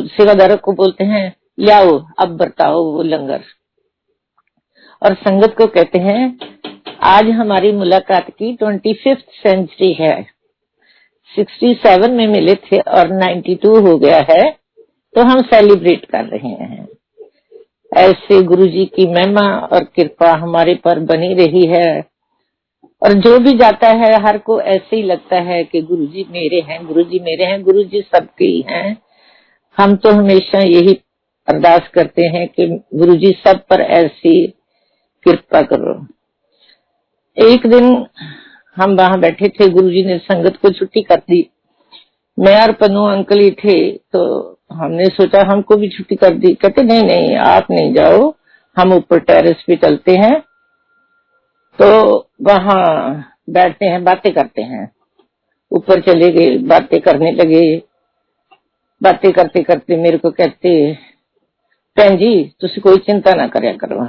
S1: सेवादार को बोलते हैं लाओ अब बताओ वो लंगर। और संगत को कहते हैं आज हमारी मुलाकात की 25th सेंचुरी है। 67 में मिले थे और 92 हो गया है, तो हम सेलिब्रेट कर रहे हैं। ऐसे गुरुजी की महिमा और कृपा हमारे पर बनी रही है। और जो भी जाता है हर को ऐसे ही लगता है कि गुरुजी मेरे हैं, गुरुजी मेरे हैं, गुरुजी सबके ही हैं। हम तो हमेशा यही अरदास करते हैं कि गुरुजी सब पर ऐसी कृपा करो। एक दिन हम वहां बैठे थे, गुरुजी ने संगत को छुट्टी कर दी। मैं और पन्नू अंकल ही थे, तो हमने सोचा हमको भी छुट्टी कर दी। कहते नहीं नहीं आप नहीं जाओ, हम ऊपर टेरेस पे चलते हैं, तो वहां बैठते हैं, बातें करते हैं। ऊपर चले गए, बातें करने लगे। बातें करते करते मेरे को कहते भैन जी तुसी कोई चिंता ना करया करो,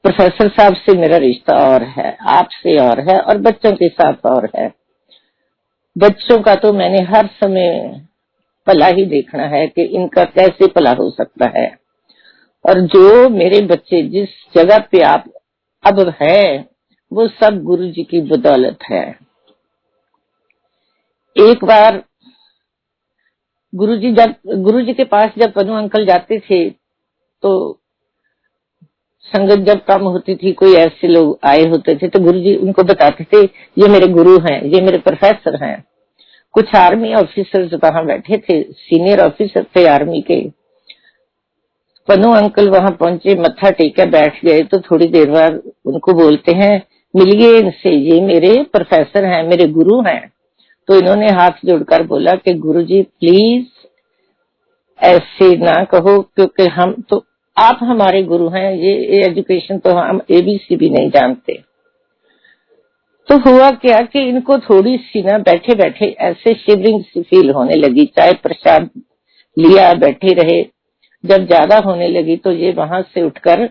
S1: प्रोफेसर साहब से मेरा रिश्ता और है, आपसे और है, और बच्चों के साथ और है। बच्चों का तो मैंने हर समय भला ही देखना है कि इनका कैसे भला हो सकता है। और जो मेरे बच्चे जिस जगह पे आप अब है वो सब गुरुजी की बदौलत है। एक बार गुरुजी के पास जब पन्नू अंकल जाते थे तो संगत जब कम होती थी, कोई ऐसे लोग आए होते थे तो गुरुजी उनको बताते थे ये मेरे गुरु हैं, ये मेरे प्रोफेसर हैं। कुछ आर्मी ऑफिसर्स वहां बैठे थे, सीनियर ऑफिसर थे आर्मी के। पन्नू अंकल वहां पहुंचे, मत्था टेका बैठ गए। तो थोड़ी देर बाद उनको बोलते हैं मिलिए इनसे, ये मेरे प्रोफेसर हैं, मेरे गुरु हैं। तो इन्होंने हाथ जोड़कर बोला कि गुरुजी प्लीज ऐसे ना कहो, क्योंकि हम तो आप हमारे गुरु हैं, ये एजुकेशन तो हम ABC भी नहीं जानते। तो हुआ क्या कि इनको थोड़ी सी ना बैठे बैठे ऐसे शिवरिंग सी फील होने लगी। चाय प्रसाद लिया, बैठे रहे। जब ज्यादा होने लगी तो ये वहां से उठकर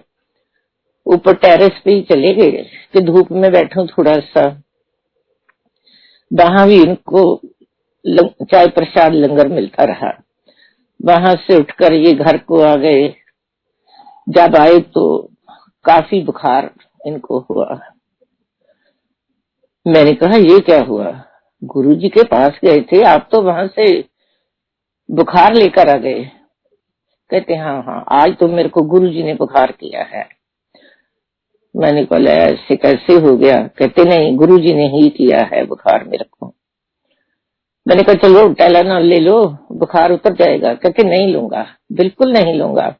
S1: ऊपर टेरेस पे ही चले गए कि धूप में बैठूं थोड़ा सा। वहां भी इनको चाय प्रसाद लंगर मिलता रहा। वहां से उठकर ये घर को आ गए। जब आए तो काफी बुखार इनको हुआ। मैंने कहा ये क्या हुआ? गुरुजी के पास गए थे, आप तो वहां से बुखार लेकर आ गए। कहते हाँ हाँ, आज तो मेरे को गुरुजी ने बुखार किया है। मैंने बोला ऐसे कैसे हो गया? कहते नहीं, गुरुजी ने ही किया है बुखार मेरे को। मैंने कहा चलो टाइलेनॉल ले लो, बुखार उतर जाएगा। कहते नहीं लूंगा, बिल्कुल नहीं लूंगा,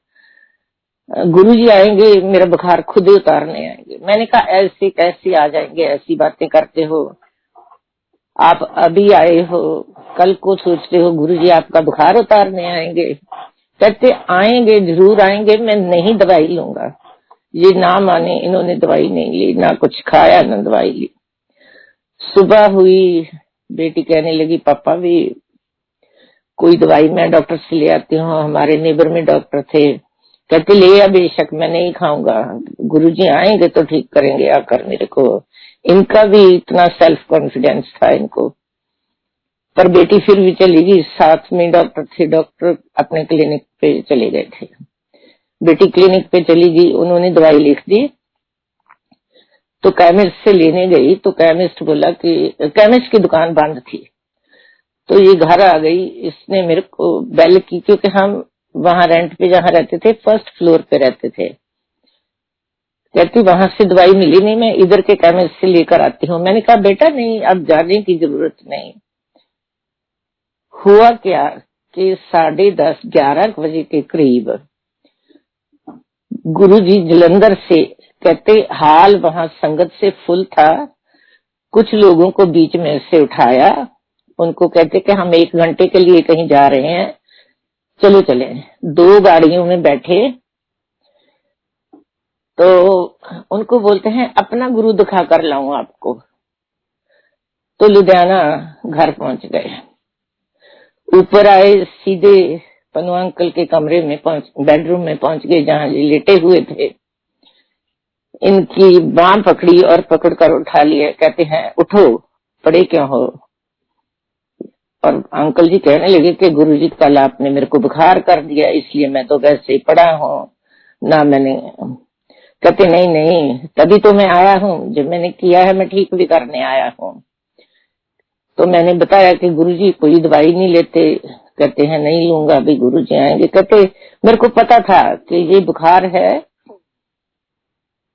S1: गुरुजी आएंगे मेरा बुखार खुद ही उतारने आएंगे। मैंने कहा ऐसे कैसे आ जाएंगे, ऐसी बातें करते हो? आप अभी आए हो, कल को सोचते हो गुरुजी आपका बुखार उतारने आएंगे। कहते आएंगे, जरूर आएंगे, मैं नहीं दवाई लूंगा। ये ना माने, इन्होंने दवाई नहीं ली, ना कुछ खाया ना दवाई ली। सुबह हुई, बेटी कहने लगी पापा भी कोई दवाई मैं डॉक्टर से ले आती हूँ। हमारे नेबर में डॉक्टर थे। कहते ले आ, बेशक, मैं नहीं खाऊंगा, गुरुजी आएंगे तो ठीक करेंगे आकर मेरे को। इनका भी इतना सेल्फ कॉन्फिडेंस था इनको। पर बेटी फिर भी चली गई, साथ में डॉक्टर थे, डॉक्टर अपने क्लिनिक पे चले गए थे। बेटी क्लिनिक पे चली गई, उन्होंने दवाई लिख दी। तो केमिस्ट से लेने गई तो केमिस्ट बोला कि केमिस्ट की दुकान बंद थी। तो ये घर आ गई, इसने मेरे को बेल की, क्योंकि हम वहां रेंट पे जहां रहते थे फर्स्ट फ्लोर पे रहते थे। कहती वहां से दवाई मिली नहीं, मैं इधर के केमिस्ट से लेकर आती हूँ। मैंने कहा बेटा नहीं, अब जाने की जरूरत नहीं। हुआ क्या कि 10:30-11 बजे के करीब गुरुजी जलंधर से, कहते हाल वहां संगत से फुल था, कुछ लोगों को बीच में से उठाया। उनको कहते कि हम 1 घंटे के लिए कहीं जा रहे हैं, चलो चले। 2 गाड़ियों में बैठे तो उनको बोलते हैं अपना गुरु दिखा कर लाऊं आपको। तो लुधियाना घर पहुंच गए। ऊपर आए, सीधे पनु अंकल के कमरे में बेडरूम में पहुंच गए जहां ये लेटे हुए थे। इनकी बांह पकड़ी और पकड़ कर उठा लिया। कहते हैं उठो, पड़े क्यों हो? और अंकल जी कहने लगे कि गुरुजी कल आपने मेरे को बुखार कर दिया, इसलिए मैं तो वैसे ही पड़ा हूँ ना। मैंने, कहते नहीं नहीं, तभी तो मैं आया हूँ, जब मैंने किया है मैं ठीक भी करने आया हूँ। तो मैंने बताया कि गुरुजी कोई दवाई नहीं लेते। कहते हैं नहीं लूंगा, अभी गुरुजी आएंगे। कहते मेरे को पता था कि ये बुखार है,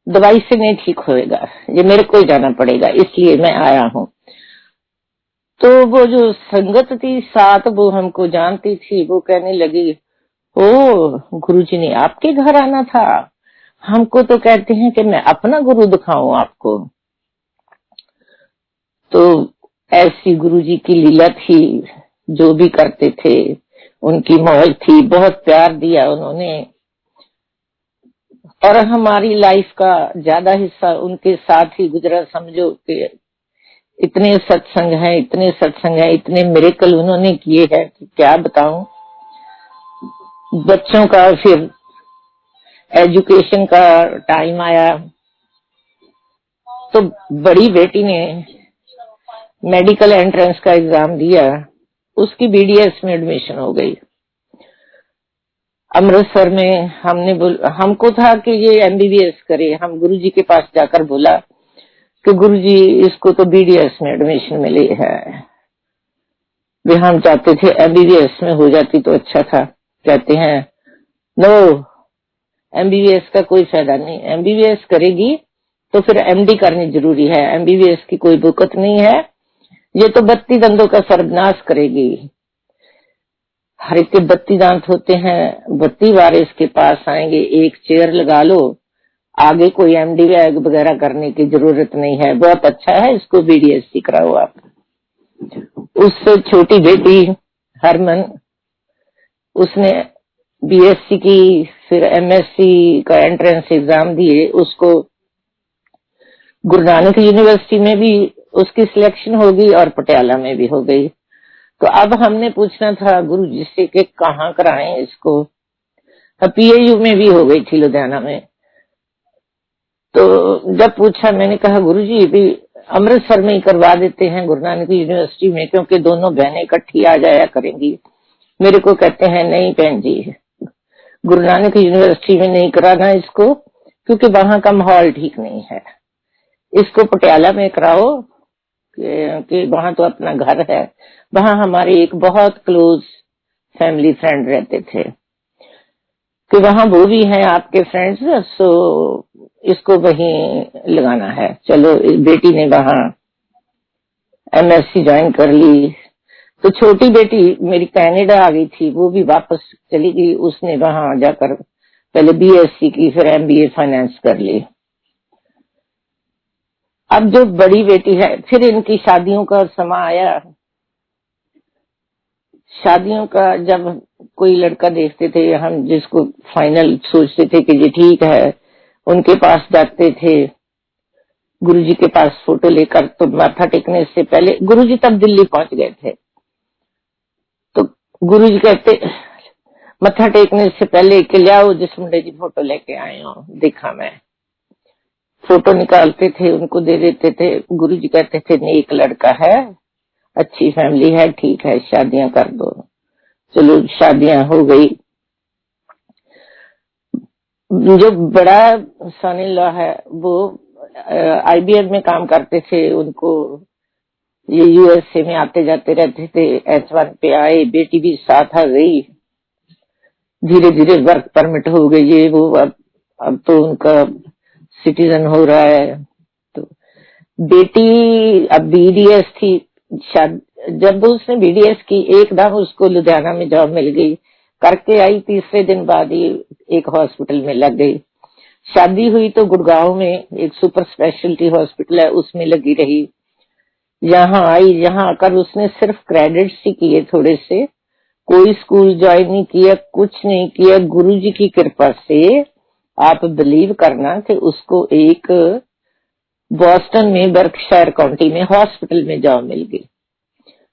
S1: दवाई से नहीं ठीक होएगा, ये मेरे को ही जाना पड़ेगा, इसलिए मैं आया हूँ। तो वो जो संगत थी साथ, वो हमको जानती थी, वो कहने लगी ओ गुरुजी ने आपके घर आना था, हमको तो कहते हैं कि मैं अपना गुरु दिखाऊं आपको। तो ऐसी गुरुजी की लीला थी, जो भी करते थे उनकी मौज थी, बहुत प्यार दिया उन्होंने। और हमारी लाइफ का ज्यादा हिस्सा उनके साथ ही गुजरा। समझो कि इतने सत्संग है, इतने सत्संग है, इतने मिरेकल उन्होंने किए हैं कि क्या बताऊं। बच्चों का फिर एजुकेशन का टाइम आया तो बड़ी बेटी ने मेडिकल एंट्रेंस का एग्जाम दिया, उसकी बीडीएस में एडमिशन हो गई अमृतसर में। हमको था कि ये एमबीबीएस करे। हम गुरुजी के पास जाकर बोला कि गुरुजी इसको तो बीडीएस में एडमिशन मिली है, वे हम चाहते थे एमबीबीएस में हो जाती तो अच्छा था। कहते हैं नो, एमबीबीएस का कोई फायदा नहीं, एमबीबीएस करेगी तो फिर एमडी करनी जरूरी है, एमबीबीएस की कोई बुकत नहीं है, ये तो 32 दंदों का सर्वनाश करेगी। हर एक के 32 दांत होते हैं, 32 बार इसके पास आएंगे, एक चेयर लगा लो, आगे कोई एमडी वगैरह करने की जरूरत नहीं है, बहुत अच्छा है, इसको बीडीएससी कराओ आप। उससे छोटी बेटी हरमन, उसने बीएससी की, फिर एमएससी का एंट्रेंस एग्जाम दिए, उसको गुरु नानक यूनिवर्सिटी में भी उसकी सिलेक्शन होगी और पटियाला में भी हो गई। तो अब हमने पूछना था गुरु जी से कि कहाँ कराएं इसको। पीएयू में भी हो गई थी लुधियाना में। तो जब पूछा मैंने कहा गुरु जी भी अमृतसर में ही करवा देते हैं गुरु नानक यूनिवर्सिटी में, क्योंकि दोनों बहनें इकट्ठी आ जाया करेंगी। मेरे को कहते हैं नहीं बहन जी, गुरु नानक यूनिवर्सिटी में नहीं कराना इसको, क्योंकि वहां का माहौल ठीक नहीं है, इसको पटियाला में कराओ कि वहां तो अपना घर है। वहां हमारे एक बहुत क्लोज फैमिली फ्रेंड रहते थे कि वहां वो भी हैं आपके फ्रेंड्स, सो इसको वहीं लगाना है। चलो बेटी ने वहां एमएससी ज्वाइन कर ली। तो छोटी बेटी मेरी कनाडा आ गई थी, वो भी वापस चली गई, उसने वहां जाकर पहले बीएससी की, फिर एमबीए फाइनेंस कर ली। अब जो बड़ी बेटी है, फिर इनकी शादियों का समय आया। शादियों का जब कोई लड़का देखते थे हम, जिसको फाइनल सोचते थे कि ये ठीक है, उनके पास जाते थे गुरुजी के पास फोटो लेकर। तो माथा टेकने से पहले गुरुजी तब दिल्ली पहुंच गए थे, तो गुरुजी कहते मत्था टेकने से पहले कि ले आओ जिस मुंडे की फोटो लेके आए हो, देखा मैं। फोटो निकालते थे, उनको दे देते थे। गुरुजी कहते थे नेक लड़का है, अच्छी फैमिली है, ठीक है शादियां कर दो। चलो शादियां हो गई। जो बड़ा सन इन लॉ है वो आईबीएम में काम करते थे, उनको ये यूएसए में आते जाते रहते थे। H1 पे आए, बेटी भी साथ आ गई, धीरे धीरे वर्क परमिट हो गई ये वो। अब तो उनका सिटीजन हो रहा है। तो बेटी अब बीडीएस थी, शायद जब उसने बीडीएस की एकदम उसको लुधियाना में जॉब मिल गई। करके आई, तीसरे दिन बाद ही एक हॉस्पिटल में लग गई। शादी हुई तो गुड़गांव में एक सुपर स्पेशलिटी हॉस्पिटल है, उसमें लगी रही। यहाँ आई, यहाँ आकर उसने सिर्फ क्रेडिट्स ही किए थोड़े से, कोई स्कूल ज्वाइन नहीं किया, कुछ नहीं किया। गुरुजी की कृपा से आप बिलीव करना कि उसको एक बॉस्टन में बर्कशायर काउंटी में हॉस्पिटल में जॉब मिल गई।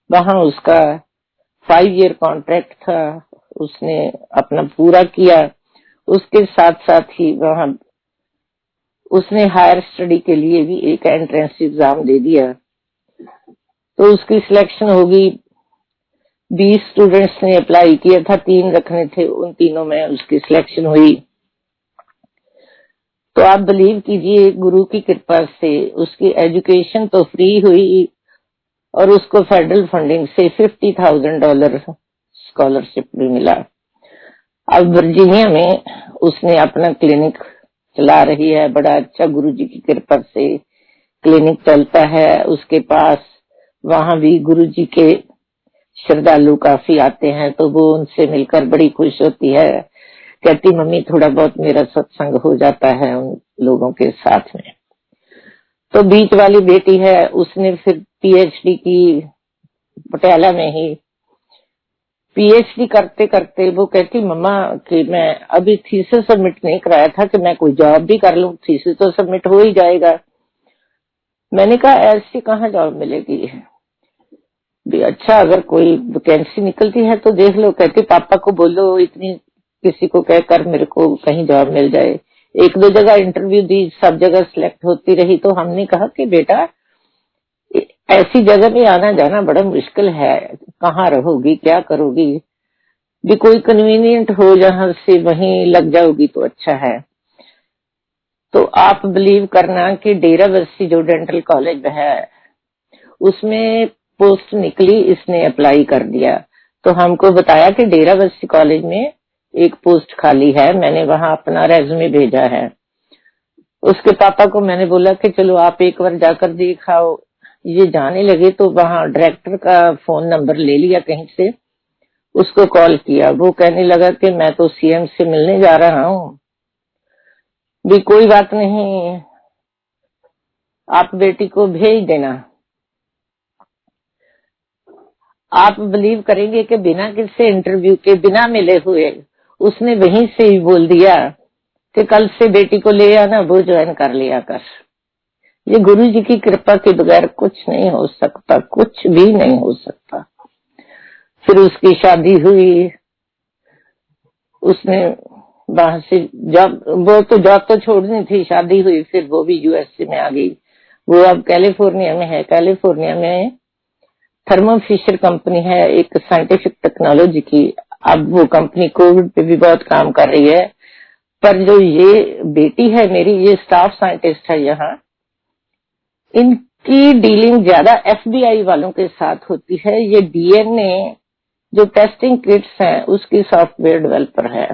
S1: वहां उसका 5 ईयर कॉन्ट्रैक्ट था, उसने अपना पूरा किया। उसके साथ साथ ही वहां उसने हायर स्टडी के लिए भी एक एंट्रेंस एग्जाम दे दिया, तो उसकी सिलेक्शन होगी। 20 स्टूडेंट्स ने अप्लाई किया था, 3 रखने थे, उन तीनों में उसकी सिलेक्शन हुई। तो आप बिलीव कीजिए गुरु की कृपा से उसकी एजुकेशन तो फ्री हुई और उसको फेडरल फंडिंग से $50,000 स्कॉलरशिप भी मिला। अब वर्जीनिया में उसने अपना क्लिनिक चला रही है, बड़ा अच्छा गुरुजी की कृपा से क्लिनिक चलता है उसके पास। वहां भी गुरुजी के श्रद्धालु काफी आते हैं, तो वो उनसे मिलकर बड़ी खुश होती है। कहती मम्मी थोड़ा बहुत मेरा सत्संग हो जाता है उन लोगों के साथ में। तो बीच वाली बेटी है, उसने फिर पीएचडी की पटियाला में ही। पीएचडी करते करते वो कहती मम्मा कि मैं अभी थीसिस सबमिट नहीं कराया था कि मैं कोई जॉब भी कर लूं, थीसिस तो सबमिट हो ही जाएगा। मैंने कहा ऐसी कहाँ जॉब मिलेगी भी, अच्छा अगर कोई वैकेंसी निकलती है तो देख लो। कहती पापा को बोलो इतनी किसी को कहकर मेरे को कहीं जॉब मिल जाए। 1-2 जगह इंटरव्यू दी, सब जगह सिलेक्ट होती रही। तो हमने कहा कि बेटा ऐसी जगह में आना जाना बड़ा मुश्किल है, कहाँ रहोगी, क्या करोगी, भी कोई कन्वीनियंट हो जहां से वहीं लग जाओगी तो अच्छा है। तो आप बिलीव करना कि डेराबस्सी जो डेंटल कॉलेज है उसमें पोस्ट निकली, इसने अप्लाई कर दिया। तो हमको बताया कि डेराबस्सी कॉलेज में एक पोस्ट खाली है, मैंने वहां अपना रेज्यूमे भेजा है। उसके पापा को मैंने बोला कि चलो आप एक बार जाकर दिखाओ। ये जाने लगे तो वहां डायरेक्टर का फोन नंबर ले लिया कहीं से, उसको कॉल किया। वो कहने लगा कि मैं तो सीएम से मिलने जा रहा हूँ, भी कोई बात नहीं आप बेटी को भेज देना। आप बिलीव करेंगे कि बिना किसी इंटरव्यू के, बिना मिले हुए उसने वहीं से ही बोल दिया कि कल से बेटी को ले आना, वो ज्वाइन कर लिया कर। ये गुरु जी की कृपा के बगैर कुछ नहीं हो सकता, कुछ भी नहीं हो सकता। फिर उसकी शादी हुई, उसने वहां से जॉब, वो तो जॉब तो छोड़नी थी, शादी हुई, फिर वो भी यूएसए में आ गई। वो अब कैलिफोर्निया में है। कैलिफोर्निया में थर्मो फिशर कंपनी है, एक साइंटिफिक टेक्नोलॉजी की। अब वो कंपनी कोविड पे भी बहुत काम कर रही है। पर जो ये बेटी है मेरी, ये स्टाफ साइंटिस्ट है यहाँ, इनकी डीलिंग ज्यादा एफबीआई वालों के साथ होती है। ये डीएनए जो टेस्टिंग किट्स हैं उसकी सॉफ्टवेयर डेवलपर है।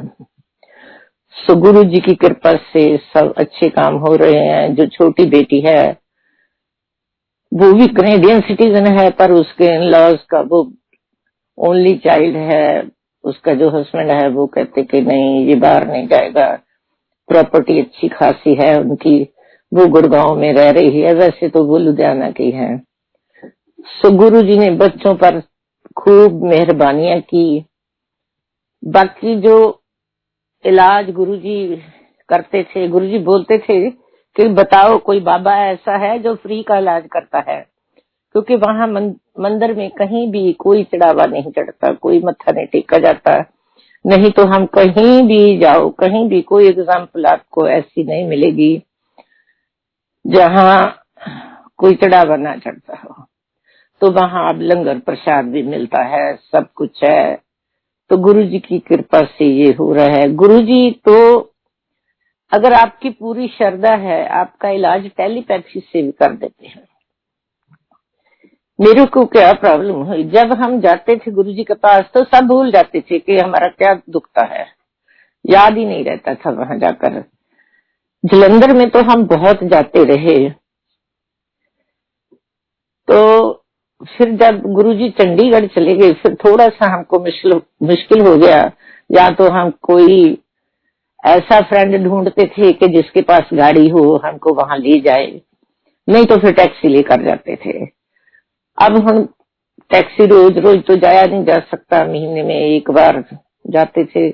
S1: सो गुरु जी की कृपा से सब अच्छे काम हो रहे हैं। जो छोटी बेटी है वो भी कनेडियन सिटीजन है, पर उसके इन लॉज का वो ओनली चाइल्ड है। उसका जो हस्बैंड है वो कहते कि नहीं, ये बाहर नहीं जाएगा। प्रॉपर्टी अच्छी खासी है उनकी, वो गुड़गांव में रह रही है, वैसे तो वो लुधियाना की है। सो गुरु जी ने बच्चों पर खूब मेहरबानियां की। बाकी जो इलाज गुरुजी करते थे, गुरुजी बोलते थे कि बताओ कोई बाबा ऐसा है जो फ्री का इलाज करता है, क्योंकि वहां मंदिर में कहीं भी कोई चढ़ावा नहीं चढ़ता, कोई मत्था नहीं टेका जाता। नहीं तो हम कहीं भी जाओ, कहीं भी कोई एग्जाम्पल आपको ऐसी नहीं मिलेगी जहां कोई चढ़ावा ना चढ़ता हो। तो वहां अब लंगर प्रसाद भी मिलता है, सब कुछ है। तो गुरु जी की कृपा से ये हो रहा है। गुरु जी तो अगर आपकी पूरी श्रद्धा है, आपका इलाज टेलीपैथी से भी कर देते हैं। मेरे को क्या प्रॉब्लम हुई, जब हम जाते थे गुरु जी के पास तो सब भूल जाते थे कि हमारा क्या दुखता है, याद ही नहीं रहता था वहां जाकर। जलंधर में तो हम बहुत जाते रहे। तो फिर जब गुरुजी चंडीगढ़ चले गए, फिर थोड़ा सा हमको मुश्किल हो गया। या तो हम कोई ऐसा फ्रेंड ढूंढते थे कि जिसके पास गाड़ी हो, हमको वहां ले जाए, नहीं तो फिर टैक्सी लेकर जाते थे। अब हम टैक्सी रोज रोज तो जाया नहीं जा सकता, महीने में एक बार जाते थे,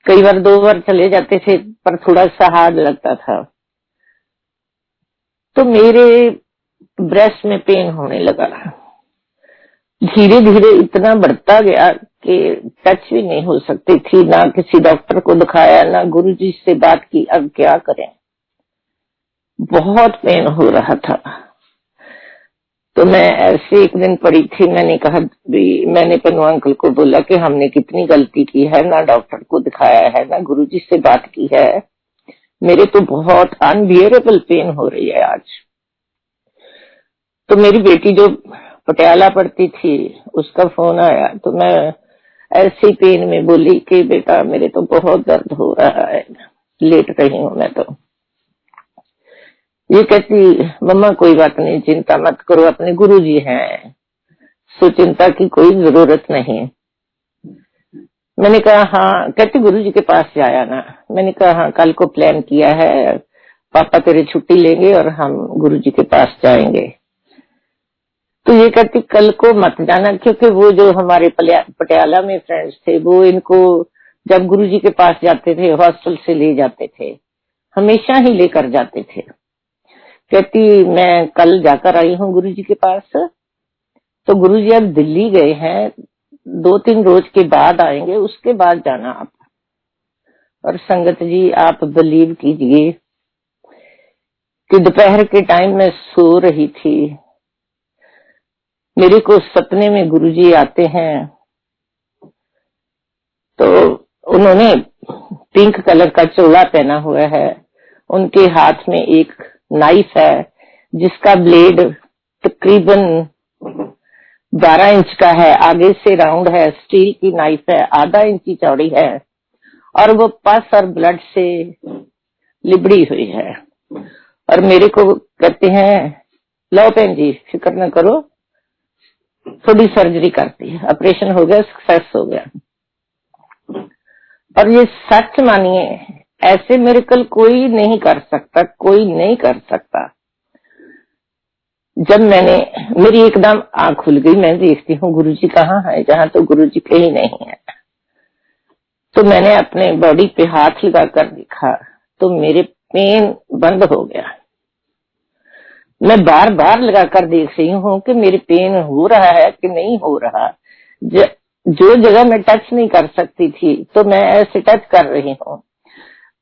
S1: कई बार 2 बार चले जाते थे, पर थोड़ा सा हार्ड लगता था। तो मेरे ब्रेस्ट में पेन होने लगा, धीरे धीरे इतना बढ़ता गया कि टच भी नहीं हो सकती थी। ना किसी डॉक्टर को दिखाया, ना गुरुजी से बात की, अब क्या करें, बहुत पेन हो रहा था। तो मैं ऐसे एक दिन पड़ी थी, मैंने कहा भी, मैंने पन्नू अंकल को बोला कि हमने कितनी गलती की है, ना डॉक्टर को दिखाया है, ना गुरुजी से बात की है, मेरे तो बहुत अनबियरेबल पेन हो रही है आज। तो मेरी बेटी जो पटियाला पढ़ती थी, उसका फोन आया, तो मैं ऐसी पेन में बोली कि बेटा मेरे तो बहुत दर्द हो रहा है, लेट रही हूं मैं। तो ये कहती, मम्मा कोई बात नहीं, चिंता मत करो, अपने गुरुजी हैं, सो चिंता की कोई जरूरत नहीं। मैंने कहा हाँ। कहती गुरुजी के पास जाया ना। मैंने कहा हाँ, कल को प्लान किया है, पापा तेरे छुट्टी लेंगे और हम गुरुजी के पास जाएंगे। तो ये कहती कल को मत जाना, क्योंकि वो जो हमारे पटियाला में फ्रेंड्स थे, वो इनको जब गुरुजी के पास जाते थे हॉस्टल से ले जाते थे, हमेशा ही लेकर जाते थे। कहती मैं कल जाकर आई हूँ गुरुजी के पास, तो गुरुजी अब दिल्ली गए हैं, 2-3 रोज के बाद आएंगे, उसके बाद जाना आप। और संगत जी आप बिलीव कीजिए कि दोपहर के टाइम में सो रही थी, मेरे को सपने में गुरुजी आते हैं। तो उन्होंने पिंक कलर का चोला पहना हुआ है, उनके हाथ में एक नाइफ है जिसका ब्लेड तकरीबन 12 इंच का है, आगे से राउंड है, स्टील की नाइफ है, आधा इंची चौड़ी है, और वो पस और ब्लड से लिबड़ी हुई है। और मेरे को कहते हैं लो बहन जी फिक्र न करो, थोड़ी सर्जरी करती है, ऑपरेशन हो गया, सक्सेस हो गया। और ये सच मानिए, ऐसे मिरेकल कोई नहीं कर सकता, कोई नहीं कर सकता। जब मेरी एकदम आंख खुल गई, मैं देखती हूँ गुरुजी कहाँ है, जहाँ तो गुरुजी कहीं नहीं है। तो मैंने अपने बॉडी पे हाथ लगाकर देखा तो मेरे पेन बंद हो गया। मैं बार बार लगाकर देख रही हूँ कि मेरे पेन हो रहा है कि नहीं हो रहा। जो जगह मैं टच नहीं कर सकती थी तो मैं ऐसे टच कर रही हूँ,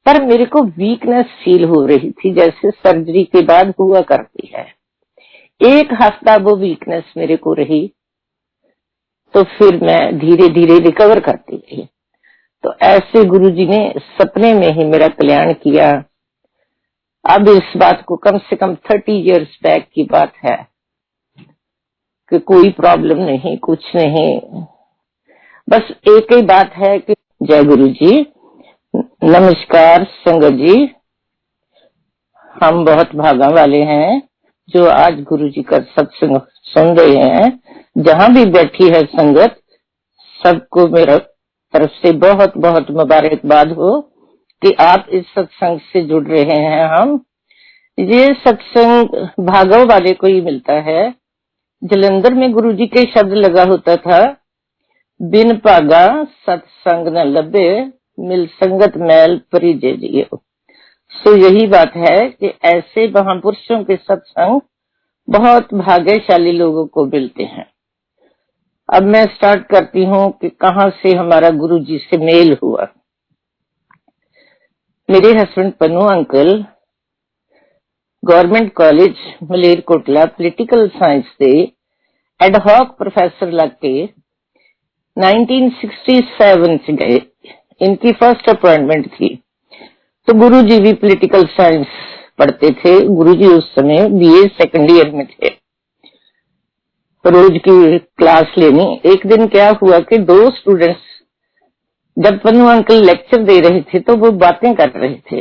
S1: पर मेरे को वीकनेस फील हो रही थी जैसे सर्जरी के बाद हुआ करती है। एक हफ्ता वो वीकनेस मेरे को रही, तो फिर मैं धीरे धीरे रिकवर करती रही। तो ऐसे गुरुजी ने सपने में ही मेरा कल्याण किया। अब इस बात को कम से कम 30 इयर्स बैक की बात है कि कोई प्रॉब्लम नहीं, कुछ नहीं। बस एक ही बात है कि जय गुरु जी, नमस्कार संगत जी। हम बहुत भागा वाले हैं जो आज गुरु जी का सत्संग सुन रहे हैं। जहां भी बैठी है संगत, सबको मेरा तरफ से बहुत बहुत मुबारकबाद हो कि आप इस सत्संग से जुड़ रहे हैं। हम ये सत्संग भागव वाले को ही मिलता है। जलंधर में गुरु जी के शब्द लगा होता था, बिन भागा सत्संग न लभे, मिल संगत मैल परिजे जियो। तो यही बात है कि ऐसे महापुरुषों के सत्संग बहुत भाग्यशाली लोगों को मिलते हैं। अब मैं स्टार्ट करती हूँ कि कहाँ से हमारा गुरु जी से मेल हुआ। मेरे husband Pannu uncle government college Malerkotla political science से एडहॉक प्रोफेसर लग के 1967 से गए। इनकी फर्स्ट अपॉइंटमेंट थी। तो गुरुजी भी पॉलिटिकल साइंस पढ़ते थे। गुरुजी उस समय बीए सेकंड ईयर में थे। रोज की क्लास लेनी। एक दिन क्या हुआ कि 2 स्टूडेंट्स जब पन्नू अंकल लेक्चर दे रहे थे तो वो बातें कर रहे थे।